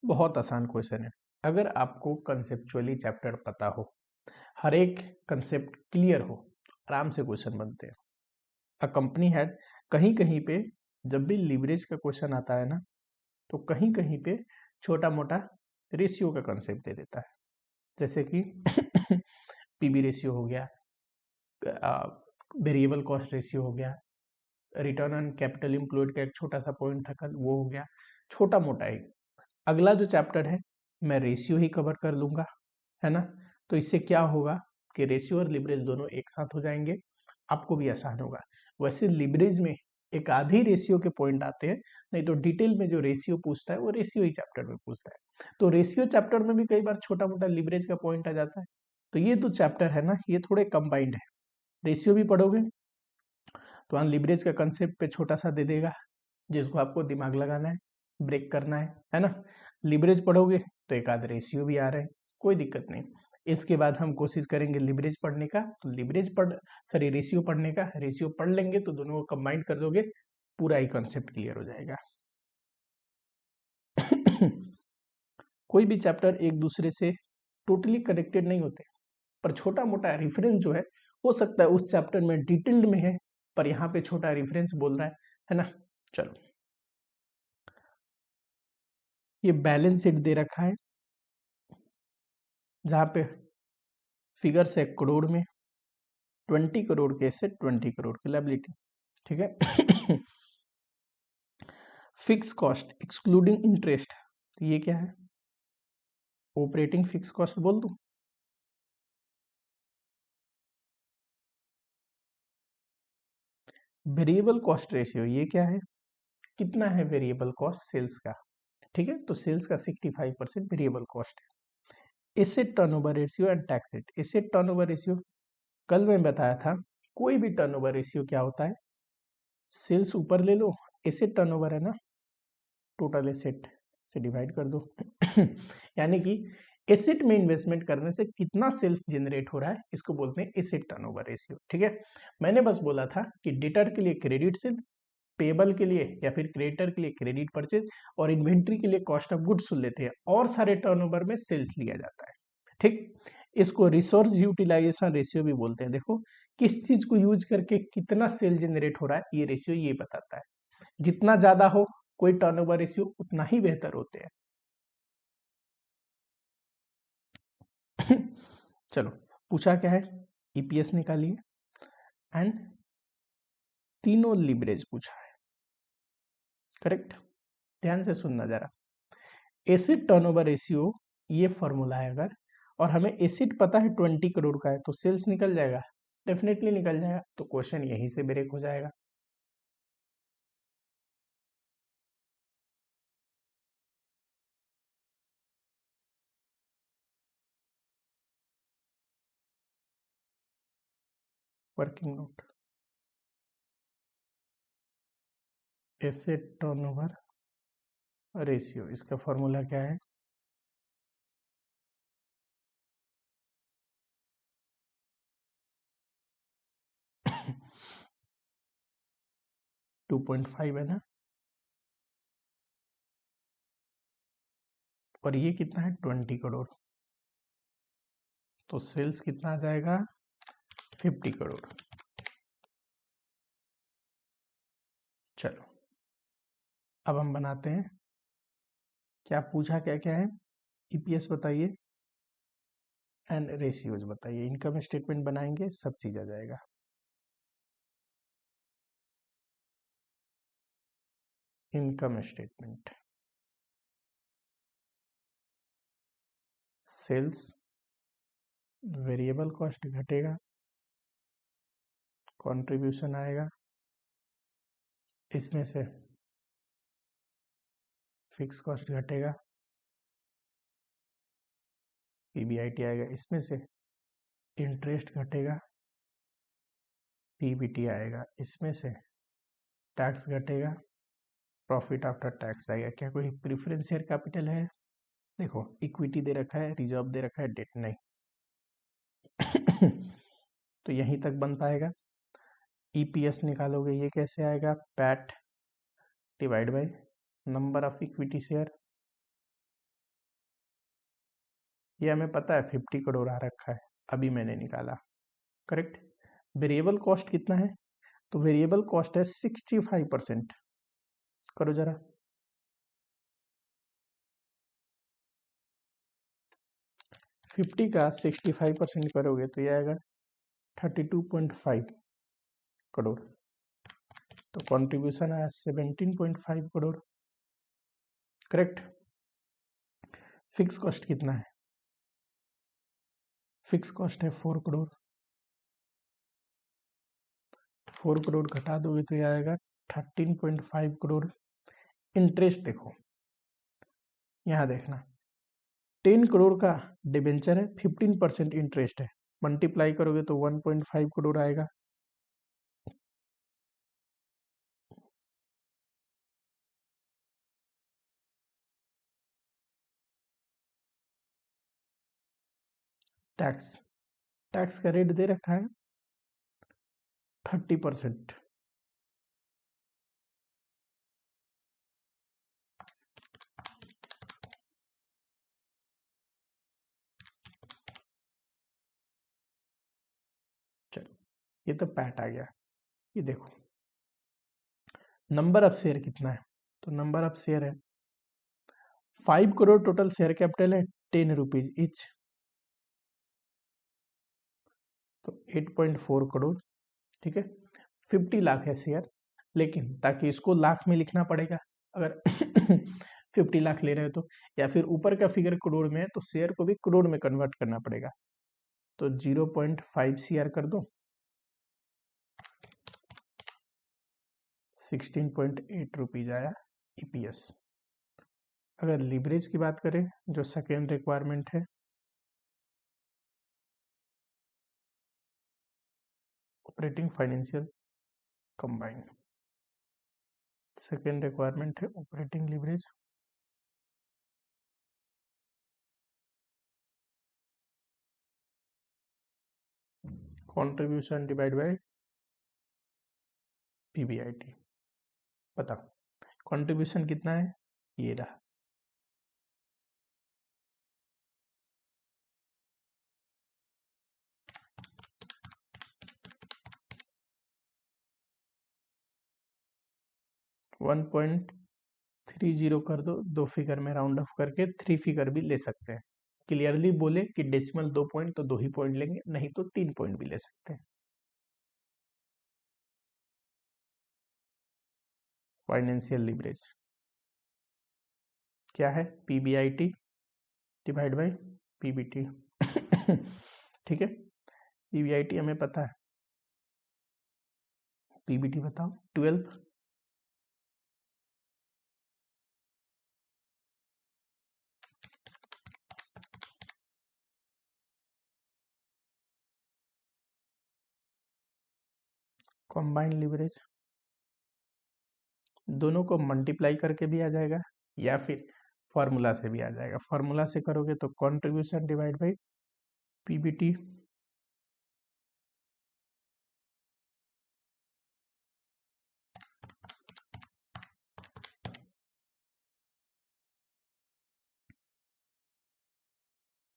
बहुत आसान क्वेश्चन है। अगर आपको कंसेप्चुअली चैप्टर पता हो, हर एक कंसेप्ट क्लियर हो, आराम से क्वेश्चन बनते हैं। अ कंपनी हैड, कहीं कहीं पे जब भी लीवरेज का क्वेश्चन आता है ना, तो कहीं कहीं पे छोटा मोटा रेशियो का कंसेप्ट दे देता है। जैसे कि पीबी रेशियो हो गया, वेरिएबल कॉस्ट रेशियो हो गया, रिटर्न ऑन कैपिटल एम्प्लॉयड का एक छोटा सा पॉइंट था कल, वो हो गया, छोटा मोटा ही। अगला जो चैप्टर है मैं रेशियो ही कवर कर लूंगा, है ना। तो इससे क्या होगा कि रेशियो और लिवरेज दोनों एक साथ हो जाएंगे, आपको भी आसान होगा। वैसे लिवरेज में एक आधी रेशियो के पॉइंट आते हैं, नहीं तो डिटेल में जो रेशियो पूछता है वो रेशियो ही चैप्टर में पूछता है। तो रेशियो चैप्टर में भी कई बार छोटा मोटा लिवरेज का पॉइंट आ जाता है। तो ये तो चैप्टर है ना, ये थोड़े कंबाइंड है। रेशियो भी पढ़ोगे तो वहाँ लिवरेज का कंसेप्ट पे छोटा सा दे देगा, जिसको आपको दिमाग लगाना है, ब्रेक करना है ना। लिवरेज पढ़ोगे तो एक आध रेशियो भी आ रहे हैं, कोई दिक्कत नहीं। इसके बाद हम कोशिश करेंगे लिवरेज पढ़ने का, तो लिवरेज पढ़ सॉरी रेशियो पढ़ने का, रेशियो पढ़ लेंगे तो दोनों को कंबाइन कर दोगे, पूरा ही कंसेप्ट क्लियर हो जाएगा। कोई भी चैप्टर एक दूसरे से टोटली कनेक्टेड नहीं होते, पर छोटा मोटा रेफरेंस जो है, हो सकता है उस चैप्टर में डिटेल्ड में है, पर यहाँ पे छोटा रेफरेंस बोल रहा है ना। चलो, ये बैलेंस शीट दे रखा है, जहाँ पे फिगर्स है करोड़ में, 20 करोड़ के एसेट, 20 करोड़ की लायबिलिटी। ठीक है। फिक्स कॉस्ट एक्सक्लूडिंग इंटरेस्ट, तो ये क्या है, ऑपरेटिंग फिक्स कॉस्ट बोल दूं। वेरिएबल कॉस्ट रेशियो, ये क्या है, कितना है वेरिएबल कॉस्ट सेल्स का। ठीक है, तो सेल्स का 65% वेरिएबल कॉस्ट है। Asset turnover ratio and tax rate, asset turnover ratio कल मैं बताया था, कोई भी टर्नओवर रेशियो क्या होता है, सेल्स ऊपर ले लो, एसेट टर्नओवर है ना, टोटल एसेट से डिवाइड कर दो। यानी कि एसेट में इन्वेस्टमेंट करने से कितना सेल्स जनरेट हो रहा है, इसको बोलते हैं एसेट टर्नओवर रेशियो। ठीक है, मैंने बस बोला था कि डेटर के लिए क्रेडिट सेल्स, पेबल के लिए या फिर क्रेडिटर के लिए क्रेडिट परचेज, और इन्वेंट्री के लिए कॉस्ट ऑफ गुड्स सुन लेते हैं, और सारे टर्नओवर में सेल्स लिया जाता है। ठीक, इसको रिसोर्स यूटिलाइजेशन रेशियो भी बोलते हैं। देखो किस चीज को यूज करके कितना सेल जनरेट हो रहा है, ये रेशियो ये बताता है। जितना ज्यादा हो कोई टर्नओवर रेशियो, उतना ही बेहतर होते हैं। चलो, पूछा क्या है, ईपीएस निकालिए एंड तीनों लिवरेज पूछा है। करेक्ट, ध्यान से सुनना जरा। एसिड टर्नओवर रेशियो ये फॉर्मूला है अगर, और हमें एसिड पता है 20 करोड़ का है, तो सेल्स निकल जाएगा, डेफिनेटली निकल जाएगा। तो क्वेश्चन यहीं से ब्रेक हो जाएगा। Working note, acid turnover ratio, इसका फॉर्मूला क्या है, 2.5 है ना, और ये कितना है 20 करोड़, तो सेल्स कितना आ जाएगा 50 करोड़। चलो, अब हम बनाते हैं, क्या पूछा, क्या क्या है, ईपीएस बताइए एंड रेशियोज बताइए, इनकम स्टेटमेंट बनाएंगे, सब चीज आ जाएगा। Income statement, sales, variable cost घटेगा, कंट्रीब्यूशन आएगा, इसमें से फिक्स कॉस्ट घटेगा, पीबीआईटी आएगा, इसमें से इंटरेस्ट घटेगा, पीबीटी आएगा, इसमें से टैक्स घटेगा, प्रॉफिट आफ्टर टैक्स आएगा। क्या कोई प्रेफरेंस शेयर कैपिटल है, देखो इक्विटी दे रखा है, रिजर्व दे रखा है, डेट नहीं। तो यहीं तक बन पाएगा। ईपीएस निकालोगे, ये कैसे आएगा? PAT divide by number of equity share. ये हमें पता है 50 करोड़ आ रखा है, अभी मैंने निकाला, करेक्ट। वेरिएबल कॉस्ट कितना है? तो वेरिएबल कॉस्ट है 65%। करो जरा, 50 का 65% करोगे तो ये आएगा 32.5 करोड़। तो कंट्रीब्यूशन आया 17.5 करोड़, करेक्ट। फिक्स कॉस्ट कितना है? फिक्स कॉस्ट है 4 करोड़। 4 करोड़ घटा दोगे तो ये आएगा 13.5 करोड़। इंटरेस्ट देखो, यहाँ देखना, 10 करोड़ का डिबेंचर है, 15% इंटरेस्ट है, मल्टीप्लाई करोगे तो 1.5 करोड़ आएगा। टैक्स, टैक्स का रेट दे रखा है 30%। चलो, ये तो पैट आ गया। ये देखो नंबर ऑफ शेयर कितना है? तो नंबर ऑफ शेयर है 5 करोड़, टोटल शेयर कैपिटल है 10 रुपीज इच, तो 8.4 करोड़, ठीक है। 50 लाख है शेयर, लेकिन ताकि इसको लाख में लिखना पड़ेगा अगर 50 लाख ले रहे हो तो, या फिर ऊपर का फिगर करोड़ में है तो शेयर को भी करोड़ में कन्वर्ट करना पड़ेगा। तो 0.5 CR कर दो, 16.8 रुपीज आया ईपीएस। अगर लीवरेज की बात करें, जो सेकेंड रिक्वायरमेंट है, operating financial combined, second requirement है operating leverage. Contribution divide by PBIT. बताओ कंट्रीब्यूशन कितना है? ये रहा, वन पॉइंट 30 कर दो, 2 फिगर में राउंड ऑफ करके 3 फिगर भी ले सकते हैं। क्लियरली बोले कि डेसिमल 2 पॉइंट तो 2 ही पॉइंट लेंगे, नहीं तो 3 पॉइंट भी ले सकते हैं। फाइनेंशियल लीवरेज क्या है? PBIT divide by PBT. ठीक है, पीबीआईटी हमें पता है, पीबीटी बताओ 12। कॉम्बाइंड लीवरेज दोनों को मल्टीप्लाई करके भी आ जाएगा, या फिर फॉर्मूला से भी आ जाएगा। फॉर्मूला से करोगे तो contribution divide by PBT.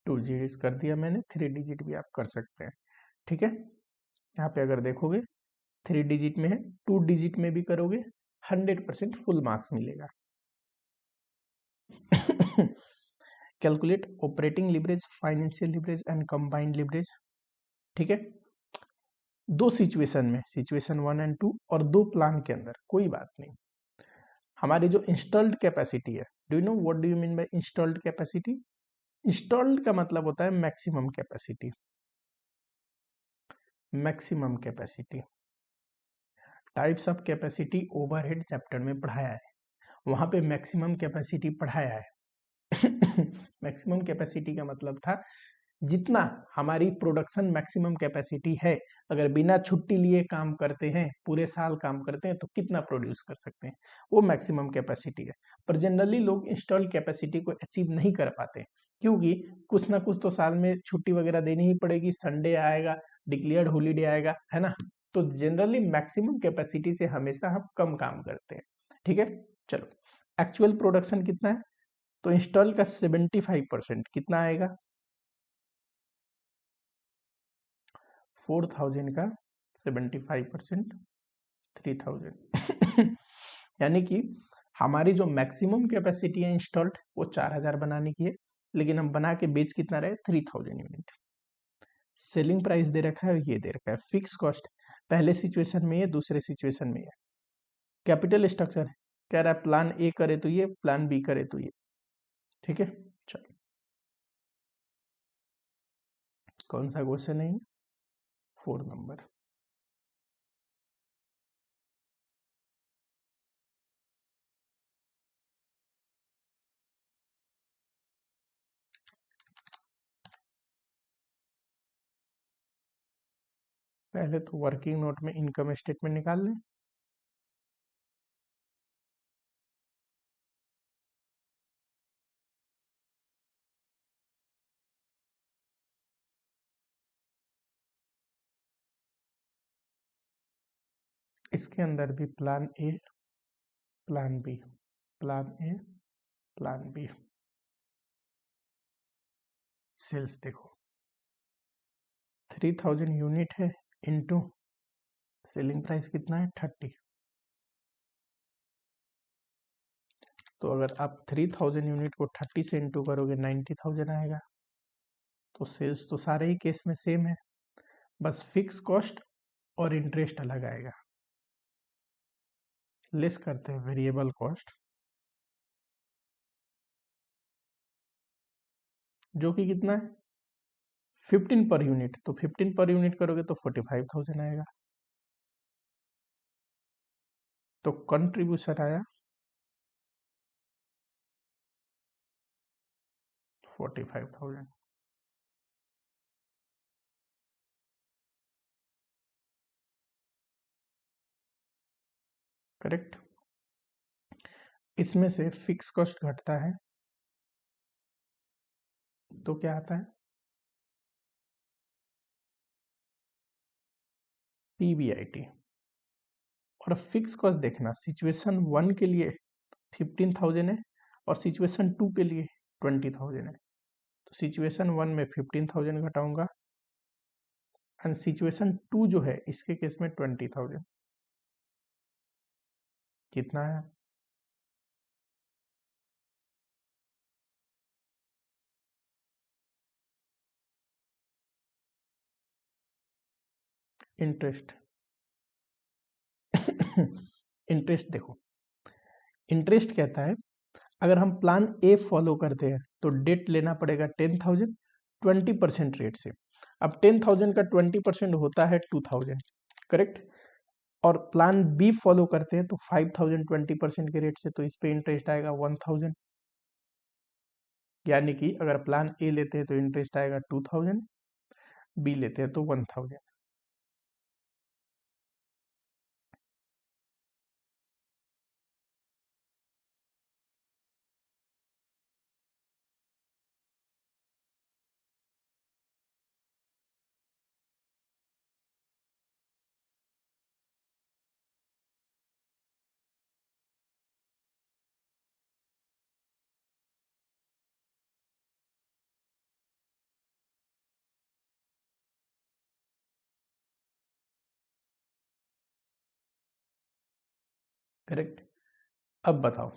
Two digit कर दिया मैंने, 3 डिजिट भी आप कर सकते हैं, ठीक है। यहाँ पे अगर देखोगे 3 डिजिट में है, 2 डिजिट में भी करोगे 100% फुल मार्क्स मिलेगा। Calculate operating leverage, financial leverage and combined leverage, ठीक है। दो सिचुएशन में, सिचुएशन 1 एंड 2 और 2 प्लान के अंदर, कोई बात नहीं। हमारी जो इंस्टॉल्ड कैपेसिटी है, do you know what do you mean by installed capacity? Installed का मतलब होता है maximum capacity, maximum capacity. Types of capacity overhead chapter में पढ़ाया है, वहां पे मैक्सिमम कैपेसिटी पढ़ाया है। मैक्सिमम कैपेसिटी का मतलब था जितना हमारी प्रोडक्शन मैक्सिमम कैपेसिटी है, अगर बिना छुट्टी लिए काम करते हैं, पूरे साल काम करते हैं, तो कितना प्रोड्यूस कर सकते हैं, वो मैक्सिमम कैपेसिटी है। पर जनरली लोग इंस्टॉल्ड कैपेसिटी को अचीव नहीं कर पाते, क्योंकि कुछ ना कुछ तो साल में छुट्टी वगैरह देनी ही पड़ेगी, संडे आएगा, डिक्लेयर्ड हॉलीडे आएगा, है ना। तो जनरली मैक्सिमम कैपेसिटी से हमेशा हम कम काम करते हैं। ठीक है, चलो एक्चुअल प्रोडक्शन कितना है, तो इंस्टॉल का 75% कितना आएगा, 4000 का 75% 3000 यानी कि हमारी जो मैक्सिमम कैपेसिटी है इंस्टॉल्ड वो 4000 बनाने की है, लेकिन हम बना के बेच कितना रहे, 3000 यूनिट। सेलिंग प्राइस दे रखा है, ये दे रखा है। फिक्स कॉस्ट पहले सिचुएशन में है, दूसरे सिचुएशन में है। कैपिटल स्ट्रक्चर कह रहा है प्लान ए करे तो ये, प्लान बी करे तो ये। ठीक है, चलो कौन सा क्वेश्चन है, 4 नंबर। पहले तो वर्किंग नोट में इनकम स्टेटमेंट निकाल लें। इसके अंदर भी plan A, plan B, plan A, plan B. Sales देखो 3000 यूनिट है, इनटू सेलिंग प्राइस कितना है 30। तो अगर आप 3000 यूनिट को 30 से इंटू करोगे 90,000 आएगा। तो सेल्स तो सारे ही केस में सेम है, बस फिक्स कॉस्ट और इंटरेस्ट अलग आएगा। लेस करते हैं वेरिएबल कॉस्ट, जो कि कितना है 15 पर यूनिट। तो 15 पर यूनिट करोगे तो 45,000 आएगा। तो कंट्रीब्यूशन आया 45,000। करेक्ट। इसमें से फिक्स कॉस्ट घटता है तो क्या आता है, पीबीआईटी। और फिक्स कॉस्ट देखना, सिचुएशन 1 के लिए 15,000 है और सिचुएशन 2 के लिए 20,000 है। तो सिचुएशन 1 में 15,000 घटाऊंगा, एंड सिचुएशन 2 जो है इसके केस में 20,000। कितना है, इंटरेस्ट। इंटरेस्ट देखो, इंटरेस्ट कहता है अगर हम प्लान ए फॉलो करते हैं तो डेट लेना पड़ेगा 10,000 20% रेट से। अब 10,000 का 20% होता है 2,000, करेक्ट। और प्लान बी फॉलो करते हैं तो 5,000 20% के रेट से, तो इस पे इंटरेस्ट आएगा 1,000। यानी कि अगर प्लान ए लेते हैं तो इंटरेस्ट आएगा 2,000, बी लेते हैं तो 1,000। करेक्ट। अब बताओ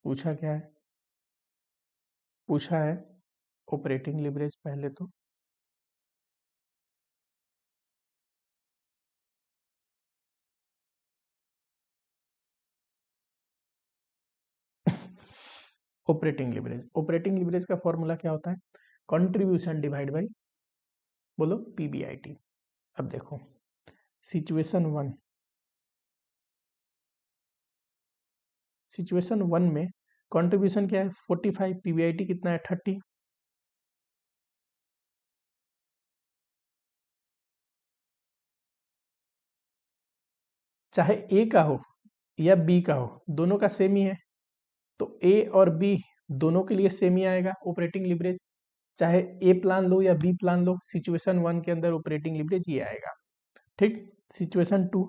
पूछा क्या है, पूछा है ऑपरेटिंग लिवरेज पहले तो। ऑपरेटिंग लिवरेज का फॉर्मूला क्या होता है, कंट्रीब्यूशन डिवाइड बाई, बोलो पीबीआईटी। अब देखो सिचुएशन 1, सिचुएशन 1 में कंट्रीब्यूशन क्या है 45, पीबीआईटी कितना है 30। चाहे ए का हो या बी का हो, दोनों का सेम ही है, तो ए और बी दोनों के लिए सेम ही आएगा ऑपरेटिंग लिवरेज। चाहे ए प्लान लो या बी प्लान लो, सिचुएशन 1 के अंदर ऑपरेटिंग लिवरेज ये आएगा। ठीक। Situation 2,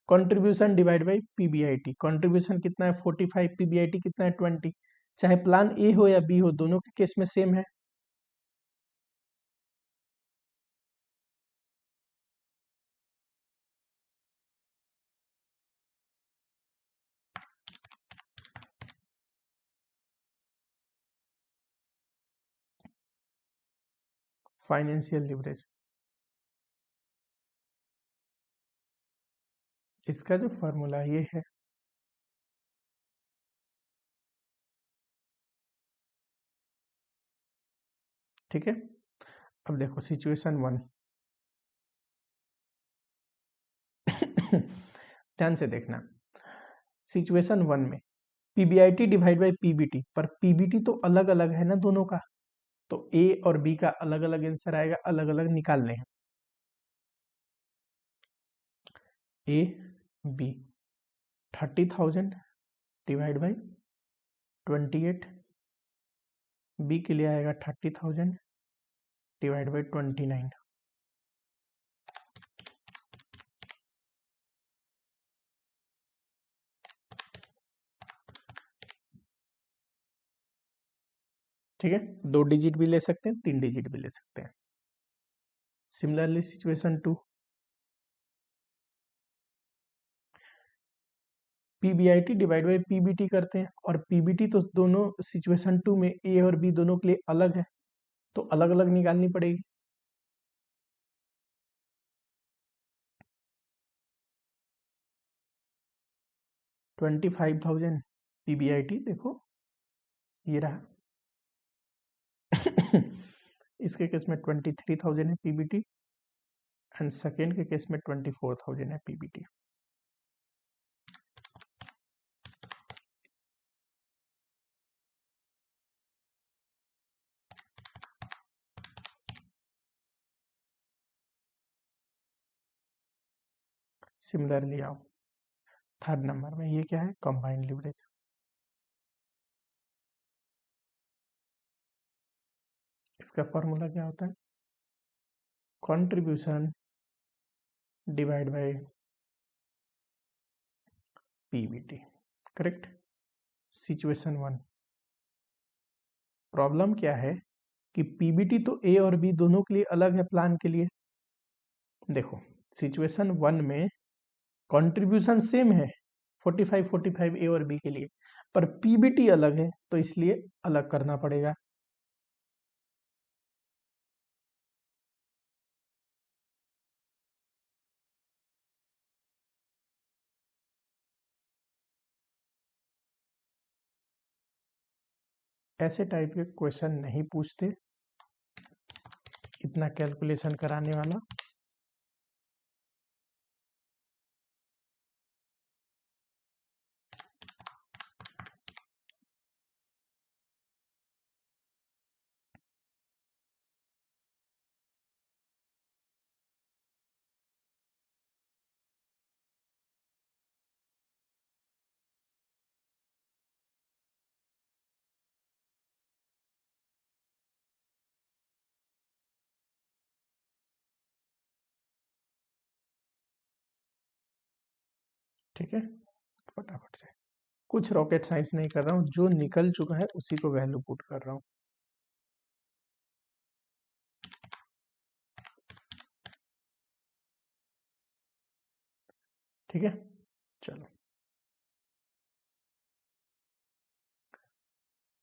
contribution divide by PBIT. Contribution कितना है 45, पीबीआईटी कितना है 20। चाहे प्लान ए हो या बी हो, दोनों के केस में सेम है। फाइनेंशियल लिवरेज, इसका जो फॉर्मूला ये है, ठीक है। अब देखो सिचुएशन 1 ध्यान से देखना। सिचुएशन 1 में पीबीआईटी डिवाइड बाई पीबीटी, पर पीबीटी तो अलग अलग है ना दोनों का, तो ए और बी का अलग अलग आंसर आएगा, अलग अलग निकालने हैं। A B 30,000 divide by 28, B के लिए आएगा 30,000 डिवाइड बाई 29। ठीक है, 2 डिजिट भी ले सकते हैं, 3 डिजिट भी ले सकते हैं। Similarly situation 2, PBIT divide by PBT करते हैं, और पीबीटी तो दोनों सिचुएशन 2 में ए और बी दोनों के लिए अलग है, तो अलग अलग निकालनी पड़ेगी। $25,000 पीबीआईटी, देखो ये रहा। इसके केस में 23,000 है पीबीटी, एंड सेकेंड के केस में 24,000 है पीबीटी। सिमिलरली आओ थर्ड नंबर में, ये क्या है, कंबाइंड लिवरेज। इसका फॉर्मूला क्या होता है, contribution divide by PBT. Correct. Situation 1, problem क्या है कि पीबीटी तो ए और बी दोनों के लिए अलग है प्लान के लिए। देखो सिचुएशन 1 में कंट्रीब्यूशन सेम है 45 ए और बी के लिए, पर पीबीटी अलग है, तो इसलिए अलग करना पड़ेगा। ऐसे टाइप के क्वेश्चन नहीं पूछते, इतना कैलकुलेशन कराने वाला। ठीक है, फटाफट से, कुछ रॉकेट साइंस नहीं कर रहा हूँ, जो निकल चुका है उसी को वैल्यू पुट कर रहा हूँ। ठीक है, चलो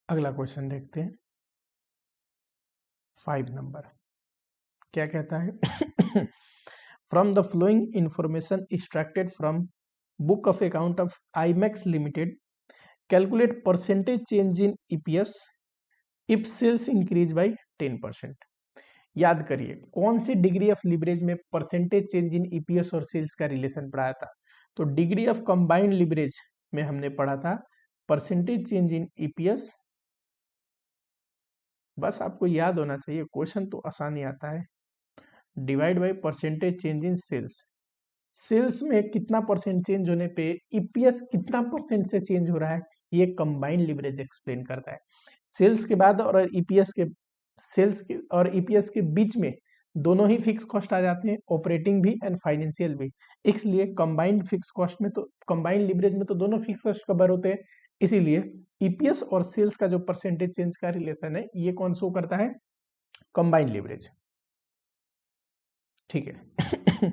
अगला क्वेश्चन देखते हैं। 5 नंबर क्या कहता है, from the flowing information extracted from book of account of IMAX limited, calculate percentage change in EPS if sales increase by 10%। याद करिए कौन सी डिग्री ऑफ लिवरेज में परसेंटेज चेंज इन ईपीएस और सेल्स का रिलेशन पढ़ाया था, तो डिग्री ऑफ कंबाइंड लिवरेज में हमने पढ़ा था परसेंटेज चेंज इन ईपीएस। बस आपको याद होना चाहिए, क्वेश्चन तो आसानी आता है, divide by percentage change in sales. Sales में कितना परसेंट चेंज होने पे ईपीएस कितना परसेंट से चेंज हो रहा है, ये कंबाइंड लिवरेज एक्सप्लेन करता है। सेल्स के बाद और ईपीएस के सेल्स के और ईपीएस के बीच में दोनों ही फिक्स कॉस्ट आ जाते हैं, ऑपरेटिंग भी एंड फाइनेंशियल भी। इसलिए कंबाइंड फिक्स कॉस्ट में तो कंबाइंड लिवरेज में तो दोनों फिक्स कॉस्ट कवर होते हैं, इसीलिए ईपीएस और सेल्स का जो परसेंटेज चेंज का रिलेशन है ये कौन शो करता है, कंबाइंड लिवरेज। ठीक है।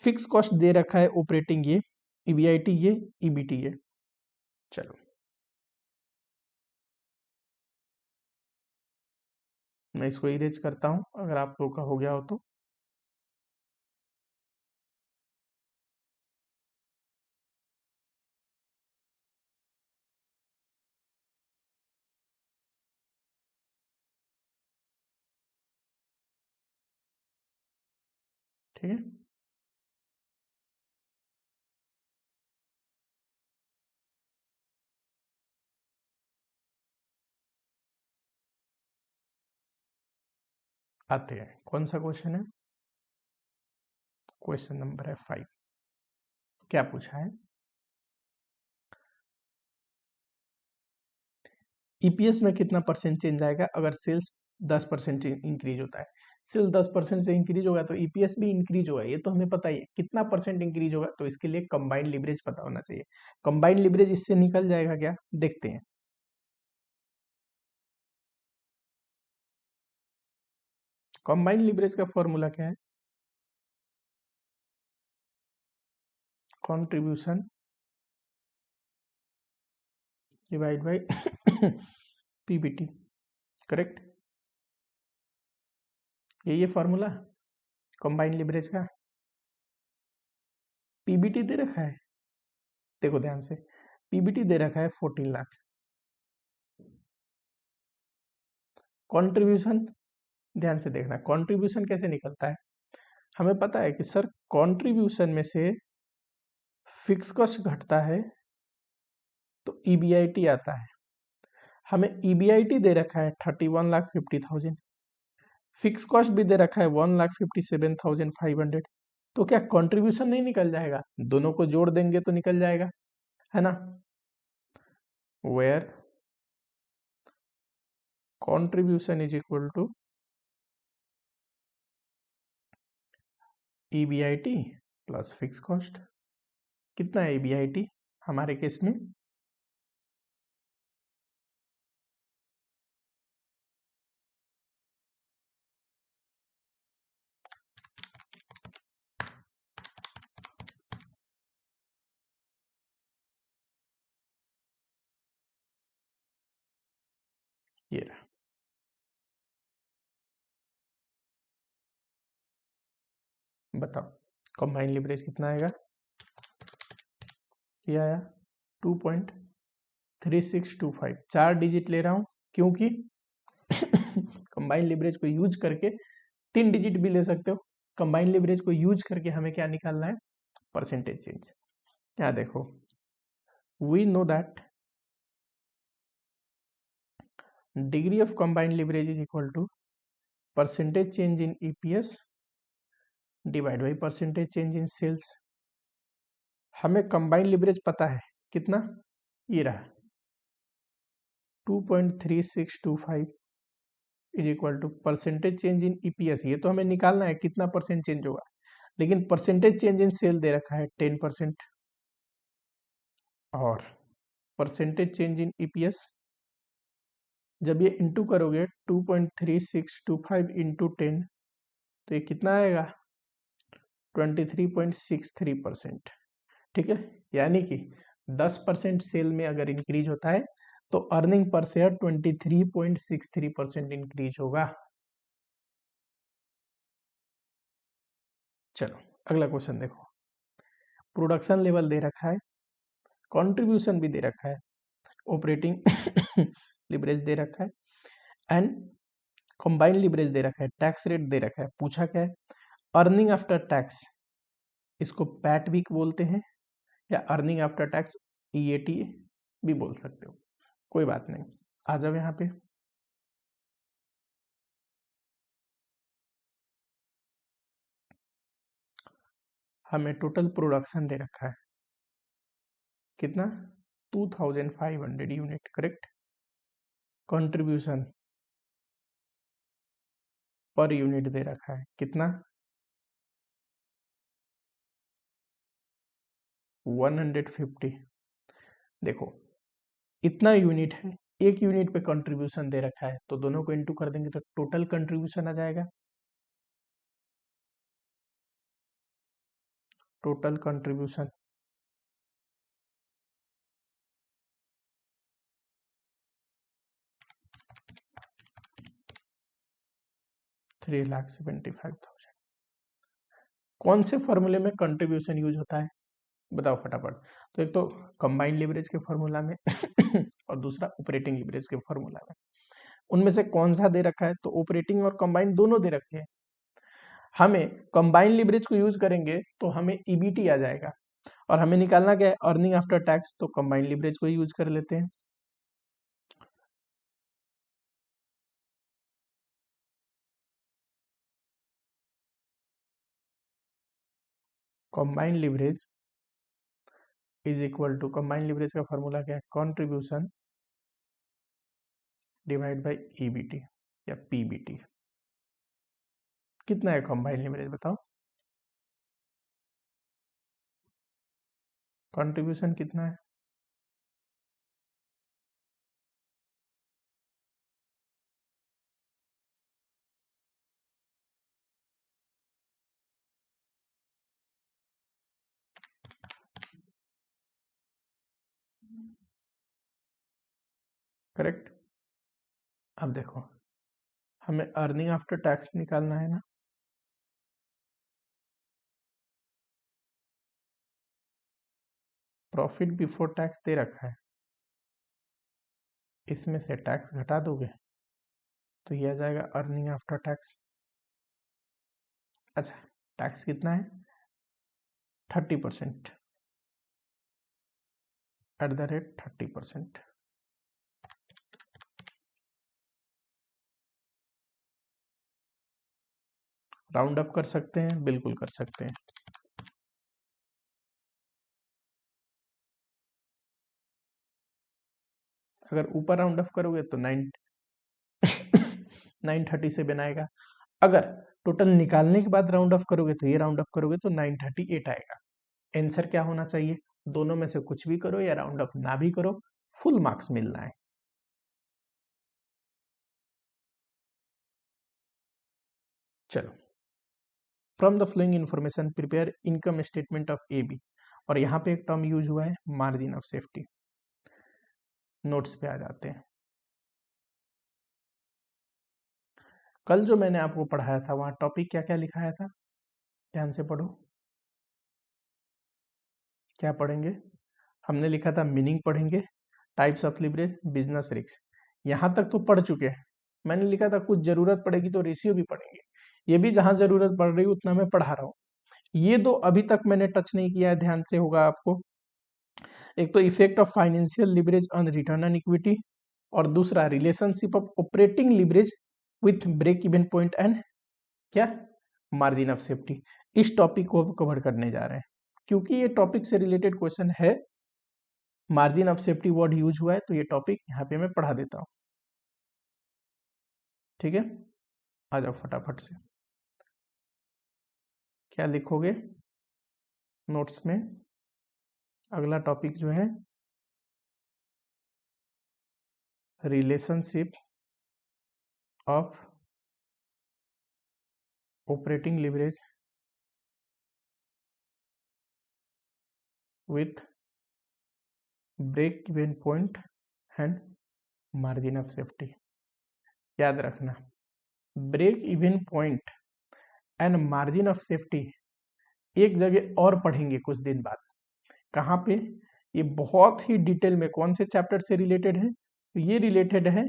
फिक्स कॉस्ट दे रखा है ऑपरेटिंग ये, ईबीआईटी ये, ईबीटी ये। चलो मैं इसको इरेज करता हूं अगर आप लोग का हो गया हो तो। ठीक है, आते हैं कौन सा क्वेश्चन है, क्वेश्चन नंबर है 5। क्या पूछा है, ईपीएस में कितना परसेंट चेंज आएगा अगर सेल्स 10% इंक्रीज होता है। सेल्स 10% से इंक्रीज होगा तो ईपीएस भी इंक्रीज होगा, ये तो हमें पता ही है। कितना परसेंट इंक्रीज होगा, तो इसके लिए कंबाइंड लिवरेज पता होना चाहिए। कंबाइंड लिवरेज इससे निकल जाएगा क्या, देखते हैं। कंबाइंड लिवरेज का फॉर्मूला क्या है, contribution divide by PBT, correct. ये फॉर्मूला कंबाइंड लिवरेज का। पीबीटी दे रखा है, देखो ध्यान से, पीबीटी दे रखा है 14 लाख। कंट्रीब्यूशन ध्यान से देखना, कंट्रीब्यूशन कैसे निकलता है, हमें पता है कि सर कंट्रीब्यूशन में से फिक्स कॉस्ट घटता है तो ईबीआईटी आता है। हमें ईबीआईटी दे रखा है 31,50,000, फिक्स कॉस्ट भी दे रखा है 1,57,500। तो क्या कंट्रीब्यूशन नहीं निकल जाएगा, दोनों को जोड़ देंगे तो निकल जाएगा, है ना। Where contribution is equal to EBIT plus fix cost. कितना है ईबीआईटी हमारे केस में, ये रहा। बताओ कंबाइंड लिवरेज कितना आएगा, ये आया 2.3625। 4 डिजिट ले रहा हूं क्योंकि कंबाइंड लिवरेज को यूज करके 3 डिजिट भी ले सकते हो। कंबाइंड लिवरेज को यूज करके हमें क्या निकालना है, परसेंटेज चेंज। क्या देखो, we know that degree of combined leverage is equal to percentage change in EPS divide by percentage change in sales. हमें कंबाइंड लिवरेज पता है कितना, ये रहा 2.3625 is equal to percentage change in EPS, ये तो हमें निकालना है कितना परसेंट चेंज होगा, लेकिन परसेंटेज चेंज इन सेल दे रखा है 10%, और परसेंटेज चेंज इन ईपीएस जब ये इंटू करोगे 2.3625 इंटू 10 तो ये कितना आएगा 23.63%। ठीक है, यानी कि 10% सेल में अगर इंक्रीज होता है तो अर्निंग पर शेयर 23.63% इंक्रीज होगा। चलो अगला क्वेश्चन देखो, प्रोडक्शन लेवल दे रखा है, कंट्रीब्यूशन भी दे रखा है, ऑपरेटिंग लिवरेज दे रखा है एंड कंबाइंड लिवरेज दे रखा है, टैक्स रेट दे रखा है। पूछा क्या है, अर्निंग आफ्टर टैक्स, इसको पैट भी बोलते हैं या अर्निंग आफ्टर टैक्स ईएटी भी बोल सकते हो, कोई बात नहीं। आ जाओ यहाँ पे, हमें टोटल प्रोडक्शन दे रखा है कितना, 2500 unit, correct. Contribution per unit दे रखा है कितना, 150। देखो इतना यूनिट है, एक यूनिट पे कंट्रीब्यूशन दे रखा है, तो दोनों को इनटू कर देंगे तो टोटल कंट्रीब्यूशन आ जाएगा। Total contribution 3,75,000। कौन से फॉर्मूले में कंट्रीब्यूशन यूज होता है बताओ फटाफट। तो एक तो कंबाइंड लिवरेज के फॉर्मूला में और दूसरा ऑपरेटिंग लिवरेज के फॉर्मूला में। उनमें से कौन सा दे रखा है, तो ऑपरेटिंग और कंबाइंड दोनों दे रखे हैं। हमें कंबाइंड लिवरेज को यूज करेंगे तो हमें ईबीटी आ जाएगा, और हमें निकालना क्या है, अर्निंग आफ्टर टैक्स, तो कंबाइंड लिवरेज को यूज कर लेते हैं। Combined leverage is equal to, combined leverage का फॉर्मूला क्या है, कंट्रीब्यूशन डिवाइड बाय ईबीटी या पीबीटी। कितना है कंबाइंड लिवरेज बताओ, कंट्रीब्यूशन कितना है, करेक्ट। अब देखो हमें अर्निंग आफ्टर टैक्स निकालना है ना, प्रॉफिट बिफोर टैक्स दे रखा है, इसमें से टैक्स घटा दोगे तो ये आ जाएगा अर्निंग आफ्टर टैक्स। अच्छा टैक्स कितना है, 30%, eight the rate 30%। Round up कर सकते हैं, बिल्कुल कर सकते हैं। अगर ऊपर राउंड अप करोगे तो 930 से बनाएगा, अगर टोटल निकालने के बाद राउंड ऑफ करोगे तो ये राउंड ऑफ करोगे तो 938 आएगा। आंसर क्या होना चाहिए, दोनों में से कुछ भी करो या राउंड ऑफ ना भी करो, फुल मार्क्स मिलना है। चलो, from the flowing information prepare income statement of A B, और यहाँ पे एक टर्म यूज हुआ है मार्जिन ऑफ सेफ्टी। नोट्स पे आ जाते हैं। कल जो मैंने आपको पढ़ाया था वहाँ टॉपिक क्या क्या लिखाया था, ध्यान से पढ़ो। क्या पढ़ेंगे, हमने लिखा था मीनिंग पढ़ेंगे, types of leverage, business risk, यहाँ तक तो पढ़ चुके हैं। मैंने लिखा था कुछ जरूरत पड़ेगी तो रेशियो भी पढ़ेंगे, ये भी जहां जरूरत पड़ रही उतना मैं पढ़ा रहा हूँ। ये दो अभी तक मैंने टच नहीं किया है, ध्यान से होगा आपको। एक तो effect of financial leverage on return on equity, और दूसरा relationship of operating leverage with break even point and क्या, मार्जिन ऑफ सेफ्टी। इस टॉपिक को कवर करने जा रहे हैं, क्योंकि ये टॉपिक से रिलेटेड क्वेश्चन है। Margin of safety word use हुआ है तो ये टॉपिक यहाँ पे मैं पढ़ा देता हूँ, ठीक है। आ जाओ फटाफट से, क्या लिखोगे नोट्स में। अगला टॉपिक जो है relationship of operating leverage with break even point and margin of safety. याद रखना, break even point and margin of safety एक जगह और पढ़ेंगे कुछ दिन बाद। कहाँ पे, ये बहुत ही डिटेल में कौन से चैप्टर से रिलेटेड है, तो ये रिलेटेड है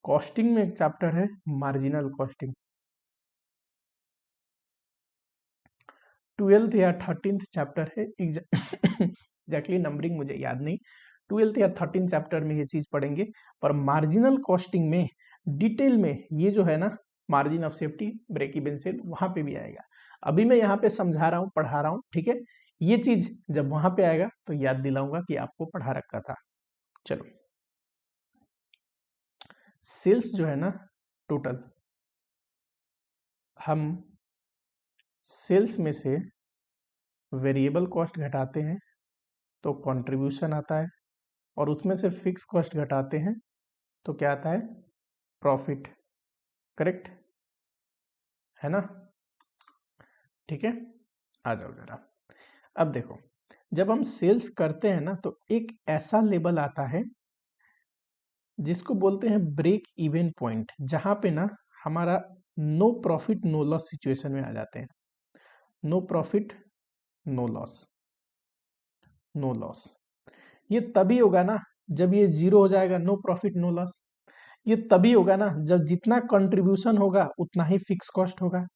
कॉस्टिंग में, एक चैप्टर है मार्जिनल कॉस्टिंग। 12th या 13th चैप्टर है, एग्जैक्टली नंबरिंग मुझे याद नहीं, 12th या 13th चैप्टर में ये चीज पढ़ेंगे। पर मार्जिनल कॉस्टिंग में डिटेल में ये जो है ना margin of safety, break even sale, वहां पे भी आएगा। अभी मैं यहाँ पे समझा रहा हूँ, पढ़ा रहा हूँ, ठीक है। ये चीज जब वहां पे आएगा तो याद दिलाऊंगा कि आपको पढ़ा रखा था। चलो, सेल्स जो है ना, टोटल हम सेल्स में से वेरिएबल कॉस्ट घटाते हैं तो कंट्रीब्यूशन आता है, और उसमें से फिक्स कॉस्ट घटाते हैं तो क्या आता है, प्रॉफिट। करेक्ट है ना? ठीक है, आ जाओ जरा। अब देखो, जब हम सेल्स करते हैं ना तो एक ऐसा लेवल आता है जिसको बोलते हैं ब्रेक इवन पॉइंट, जहां पे ना हमारा no profit no loss situation में आ जाते हैं। No profit no loss, no loss. ये तभी होगा ना जब ये जीरो हो जाएगा, नो प्रॉफिट नो लॉस। ये तभी होगा ना जब जितना कंट्रीब्यूशन होगा उतना ही फिक्स कॉस्ट होगा,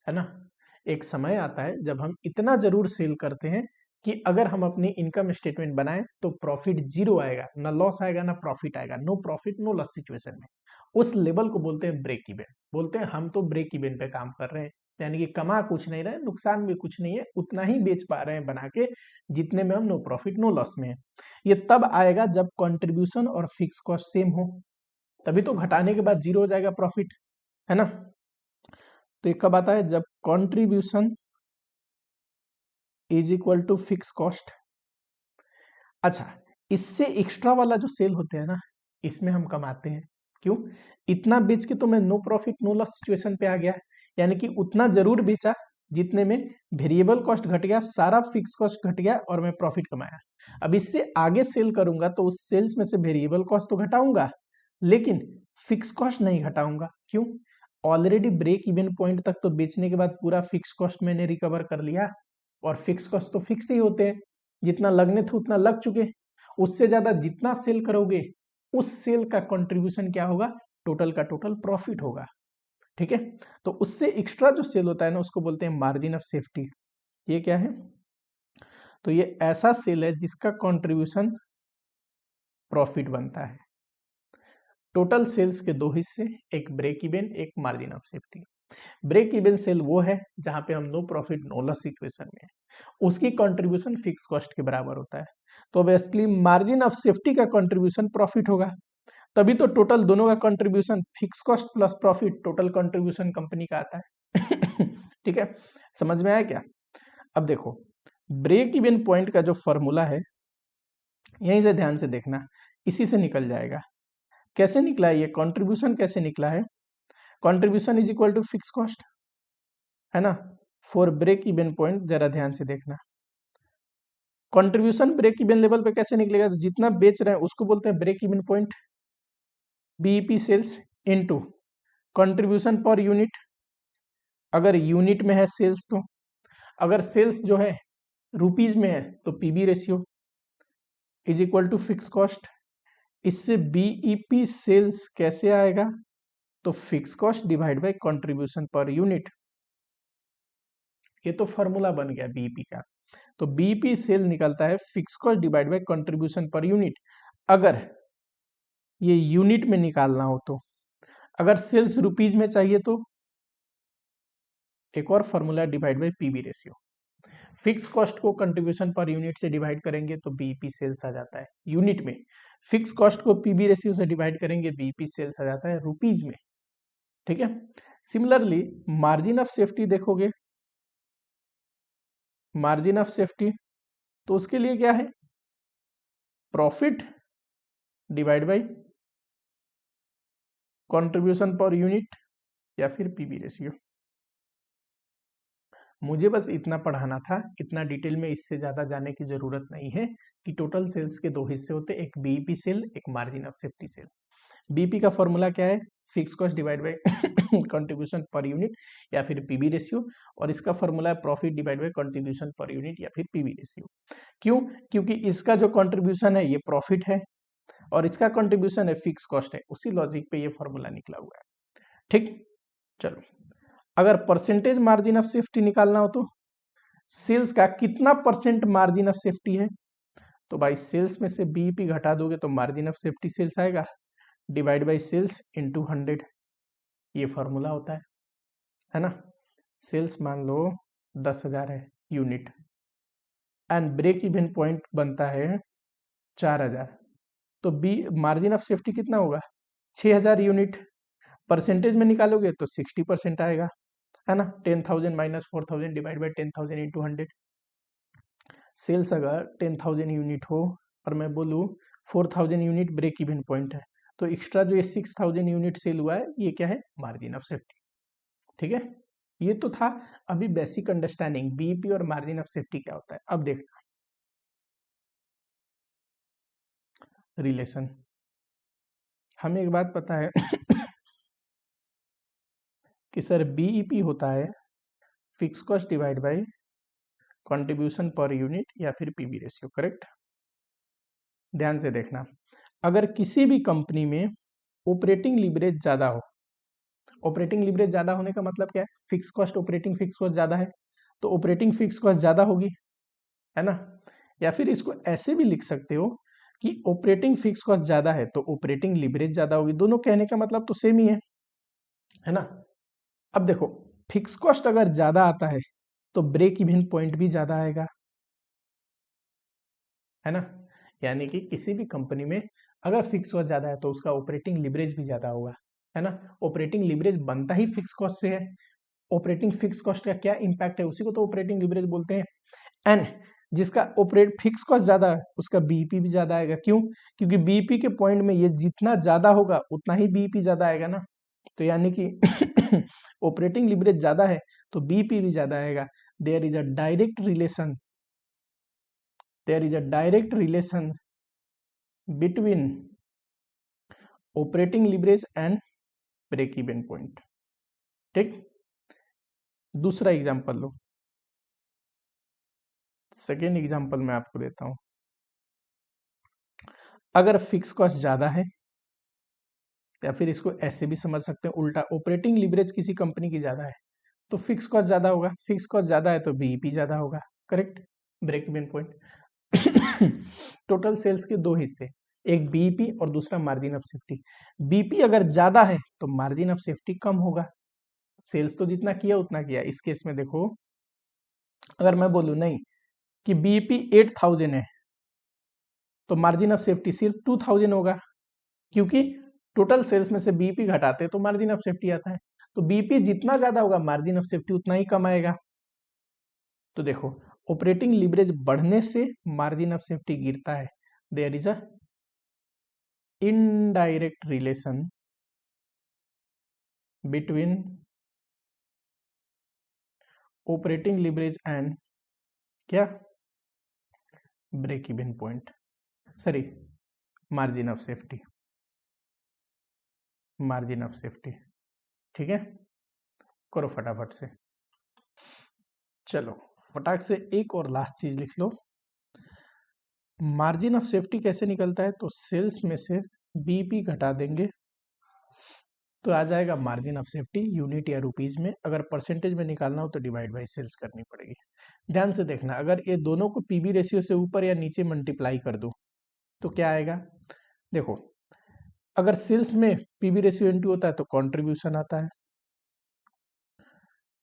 है ना। एक समय आता है जब हम इतना जरूर सेल करते हैं कि अगर हम अपनी इनकम स्टेटमेंट बनाएं तो प्रॉफिट जीरो आएगा, ना लॉस आएगा ना प्रॉफिट आएगा, no profit no loss situation में। उस लेवल को बोलते हैं ब्रेक इवन। बोलते हैं हम तो ब्रेक इवन पे काम कर रहे हैं, यानी कि कमा कुछ नहीं रहे, नुकसान भी कुछ नहीं है, उतना ही बेच पा रहे हैं बना के जितने में हम नो प्रॉफिट नो लॉस में है। ये तब आएगा जब कंट्रीब्यूशन और फिक्स कॉस्ट सेम हो, तभी तो घटाने के बाद जीरो हो जाएगा प्रॉफिट, है ना। तो ये कब आता है, जब contribution is equal to fix cost. अच्छा, इससे एक्स्ट्रा वाला जो सेल होते हैं ना, इसमें हम कमाते हैं। क्यों? इतना बेच के तो मैं no profit no loss situation पे आ गया, यानी कि उतना जरूर बेचा जितने में वेरिएबल कॉस्ट घट गया, सारा फिक्स कॉस्ट घट गया और मैं प्रॉफिट कमाया। अब इससे आगे सेल करूंगा तो उस सेल्स में से वेरिएबल कॉस्ट तो घटाऊंगा, लेकिन फिक्स कॉस्ट नहीं घटाऊंगा। क्यों? ऑलरेडी ब्रेक इवन पॉइंट तक तो बेचने के बाद पूरा फिक्स कॉस्ट मैंने रिकवर कर लिया, और फिक्स कॉस्ट तो फिक्स ही होते हैं, जितना लगने थे उतना लग चुके। उससे ज्यादा जितना सेल करोगे उस सेल का कंट्रीब्यूशन क्या होगा, टोटल का टोटल प्रॉफिट होगा। ठीक है, तो उससे एक्स्ट्रा जो सेल होता है ना उसको बोलते हैं मार्जिन ऑफ सेफ्टी। ये क्या है? तो ये ऐसा सेल है जिसका कंट्रीब्यूशन प्रॉफिट बनता है। टोटल सेल्स के दो हिस्से, एक ब्रेक इवन, एक margin of safety. Break even sale वो है जहां पे हम no profit no loss situation में है, उसकी कंट्रीब्यूशन फिक्स कॉस्ट के बराबर होता है। तो ऑब्वियसली मार्जिन ऑफ सेफ्टी का कंट्रीब्यूशन प्रॉफिट होगा, तभी तो टोटल दोनों का contribution fix cost plus profit, total contribution company का आता है। ठीक है, समझ में आया क्या? अब देखो, ब्रेक इवन पॉइंट का जो फॉर्मूला है, यहीं से ध्यान से देखना, इसी से निकल जाएगा। कैसे निकला है ये कंट्रीब्यूशन, कैसे निकला है? Contribution is equal to fix cost, है ना, फॉर ब्रेक इवन पॉइंट। जरा ध्यान से देखना, कंट्रीब्यूशन ब्रेक इवन लेवल पे कैसे निकलेगा, तो जितना बेच रहे हैं उसको बोलते हैं break even point, BEP sales into contribution per unit, अगर यूनिट में है सेल्स तो, अगर सेल्स जो है रुपीज में है तो PV ratio is equal to fix cost. इससे बीईपी सेल्स कैसे आएगा, तो fix cost divide by contribution per unit. ये तो फॉर्मूला बन गया बीईपी का। तो बीईपी सेल निकलता है fix cost divide by contribution per unit. अगर ये यूनिट में निकालना हो तो, अगर सेल्स रुपीज में चाहिए तो एक और formula, divide by PV ratio. Fix cost को कंट्रीब्यूशन पर यूनिट से डिवाइड करेंगे तो बीईपी सेल्स आ जाता है यूनिट में, फिक्स कॉस्ट को पीबी रेशियो से डिवाइड करेंगे बीईपी सेल्स आ जाता है रुपीज में। ठीक है, सिमिलरली मार्जिन ऑफ सेफ्टी देखोगे, मार्जिन ऑफ सेफ्टी तो उसके लिए क्या है, profit divide by contribution per unit या फिर पीबी रेशियो। मुझे बस इतना पढ़ाना था, इतना डिटेल में इससे ज्यादा जाने की जरूरत नहीं है कि टोटल सेल्स के दो हिस्से होते हैं, एक बीईपी सेल, एक margin of safety sale. BEP का फॉर्मूला क्या है, fix cost divide by contribution per unit या फिर पीबी रेशियो, और इसका फॉर्मूला है profit divide by contribution per unit या फिर पीबी रेशियो। क्यों? क्योंकि इसका जो कंट्रीब्यूशन है ये प्रॉफिट है और इसका कंट्रीब्यूशन है फिक्स कॉस्ट है, उसी लॉजिक पे ये फॉर्मूला निकला हुआ है। ठीक, चलो, अगर परसेंटेज मार्जिन ऑफ सेफ्टी निकालना हो तो सेल्स का कितना परसेंट मार्जिन ऑफ सेफ्टी है, तो भाई सेल्स में से बीईपी घटा दोगे तो मार्जिन ऑफ सेफ्टी सेल्स आएगा, डिवाइड बाय सेल्स इनटू 100। ये फॉर्मूला होता है ना। सेल्स मान लो 10,000 है unit and break even point बनता है 4,000, तो बी मार्जिन ऑफ सेफ्टी कितना होगा 6,000 यूनिट। परसेंटेज में निकालोगे तो 60% आएगा, है ना। 10,000 minus 4,000 divide by 10,000 into 100। Sales अगर 10,000 यूनिट हो और मैं बोलूँ 4,000 यूनिट ब्रेक इवन पॉइंट है, तो एक्स्ट्रा जो ये 6,000 यूनिट सेल हुआ है ये क्या है, मार्जिन ऑफ सेफ्टी। ठीक है, ये तो था अभी बेसिक अंडरस्टैंडिंग बीईपी और मार्जिन ऑफ सेफ्टी क्या होता है। अब देखना रिलेशन। हमें एक बात पता है कि सर बीईपी होता है fix cost divide by contribution per unit या फिर पीवी रेशियो, करेक्ट। ध्यान से देखना, अगर किसी भी कंपनी में ऑपरेटिंग लीवरेज ज्यादा हो, ऑपरेटिंग लीवरेज ज्यादा होने का मतलब क्या है, fix cost operating fix cost ज्यादा है तो ऑपरेटिंग फिक्स कॉस्ट ज्यादा होगी, है ना। या फिर इसको ऐसे भी लिख सकते हो कि ऑपरेटिंग फिक्स कॉस्ट ज्यादा है तो ऑपरेटिंग लीवरेज ज्यादा होगी, दोनों कहने का मतलब तो सेम ही है ना। अब देखो फिक्स कॉस्ट अगर ज्यादा आता है तो ब्रेक इवन पॉइंट भी ज्यादा आएगा, है ना। यानी कि किसी भी कंपनी में अगर फिक्स कॉस्ट ज्यादा है तो उसका ऑपरेटिंग लिवरेज भी ज्यादा होगा, है ना। ऑपरेटिंग लिवरेज बनता ही फिक्स कॉस्ट से है। ऑपरेटिंग फिक्स कॉस्ट का क्या इंपैक्ट है, उसी को तो ऑपरेटिंग लिवरेज बोलते हैं। एंड जिसका ऑपरेट फिक्स कॉस्ट ज्यादा है उसका बीईपी भी ज्यादा आएगा, क्यों, क्योंकि बीईपी के पॉइंट में ये जितना ज्यादा होगा उतना ही बीईपी ज्यादा आएगा ना। तो यानी कि ऑपरेटिंग लिवरेज ज्यादा है तो बीईपी भी ज्यादा आएगा। There is a direct relation, there is a direct relation between operating leverage and break even point. ठीक, दूसरा एग्जांपल लो, सेकेंड एग्जांपल मैं आपको देता हूं। अगर फिक्स कॉस्ट ज्यादा है, या फिर इसको ऐसे भी समझ सकते हैं उल्टा, ऑपरेटिंग लिवरेज किसी कंपनी की ज्यादा है तो फिक्स कॉस्ट ज्यादा होगा, फिक्स कॉस्ट ज्यादा है तो बीईपी ज्यादा होगा, correct. Break even point total sales के दो हिस्से, एक बीईपी और दूसरा मार्जिन ऑफ सेफ्टी। बीईपी अगर ज्यादा है तो मार्जिन ऑफ सेफ्टी कम होगा, सेल्स तो जितना किया उतना किया। इस केस में देखो, अगर मैं बोलूं नहीं कि बीईपी 8,000 है तो मार्जिन ऑफ सेफ्टी सिर्फ 2,000 होगा, क्योंकि टोटल सेल्स में से बीईपी घटाते हैं तो मार्जिन ऑफ सेफ्टी आता है। तो बीईपी जितना ज्यादा होगा मार्जिन ऑफ सेफ्टी उतना ही कम आएगा। तो देखो ऑपरेटिंग लिवरेज बढ़ने से मार्जिन ऑफ सेफ्टी गिरता है। There is a indirect relation between operating leverage and क्या, break even point, sorry margin of safety, margin of safety. ठीक है, करो फटाफट से, चलो फटाक से एक और लास्ट चीज लिख लो। मार्जिन ऑफ सेफ्टी कैसे निकलता है, तो सेल्स में से बीपी घटा देंगे तो आ जाएगा मार्जिन ऑफ सेफ्टी यूनिट या रुपीज में। अगर परसेंटेज में निकालना हो तो डिवाइड बाई सेल्स करनी पड़ेगी। ध्यान से देखना, अगर ये दोनों को पीबी रेशियो से ऊपर या नीचे मल्टीप्लाई कर दो तो क्या आएगा। देखो अगर सेल्स में पीबी रेशियो इनटू होता है तो कंट्रीब्यूशन आता है,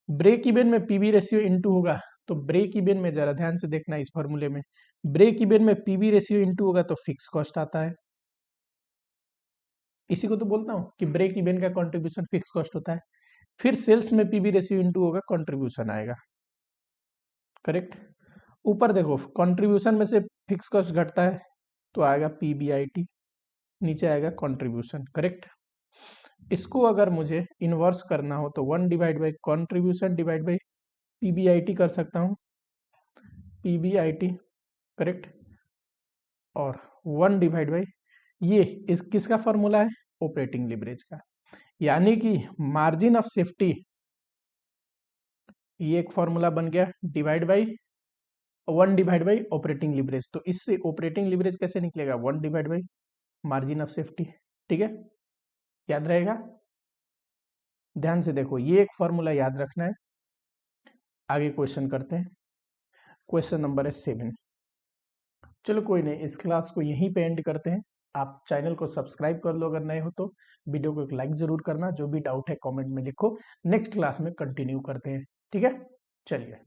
ब्रेक इवन में पीबी रेशियो इनटू होगा तो ब्रेक इवन में, जरा ध्यान से देखना इस फॉर्मूले में, ब्रेक इवन में पीबी रेशियो इनटू होगा तो फिक्स कॉस्ट आता है। इसी को तो बोलता हूं कि ब्रेक इवन का कंट्रीब्यूशन फिक्स कॉस्ट होता है। फिर सेल्स में पीबी रेशियो इनटू होगा, कंट्रीब्यूशन आएगा, करेक्ट। ऊपर देखो कंट्रीब्यूशन में से फिक्स कॉस्ट घटता है तो आएगा पीबीआईटी, नीचे आएगा कंट्रीब्यूशन, करेक्ट। इसको अगर मुझे इन्वर्स करना हो तो 1 divide by contribution divide by PBIT कर सकता हूँ, पीबीआईटी, करेक्ट। और 1 डिवाइड बाई ये इस किसका फॉर्मूला है, ऑपरेटिंग लिवरेज का। यानी कि मार्जिन ऑफ सेफ्टी, ये एक फॉर्मूला बन गया, divide by 1 divide by operating leverage. तो इससे ऑपरेटिंग लिवरेज कैसे निकलेगा, 1 divide by margin of safety. ठीक है, याद रहेगा। ध्यान से देखो ये एक फॉर्मूला याद रखना है। आगे क्वेश्चन करते हैं, क्वेश्चन नंबर है 7। चलो कोई नहीं, इस क्लास को यहीं पे एंड करते हैं। आप चैनल को सब्सक्राइब कर लो अगर नए हो तो। वीडियो को एक लाइक जरूर करना। जो भी डाउट है कमेंट में लिखो, नेक्स्ट क्लास में कंटिन्यू करते हैं। ठीक है, चलिए।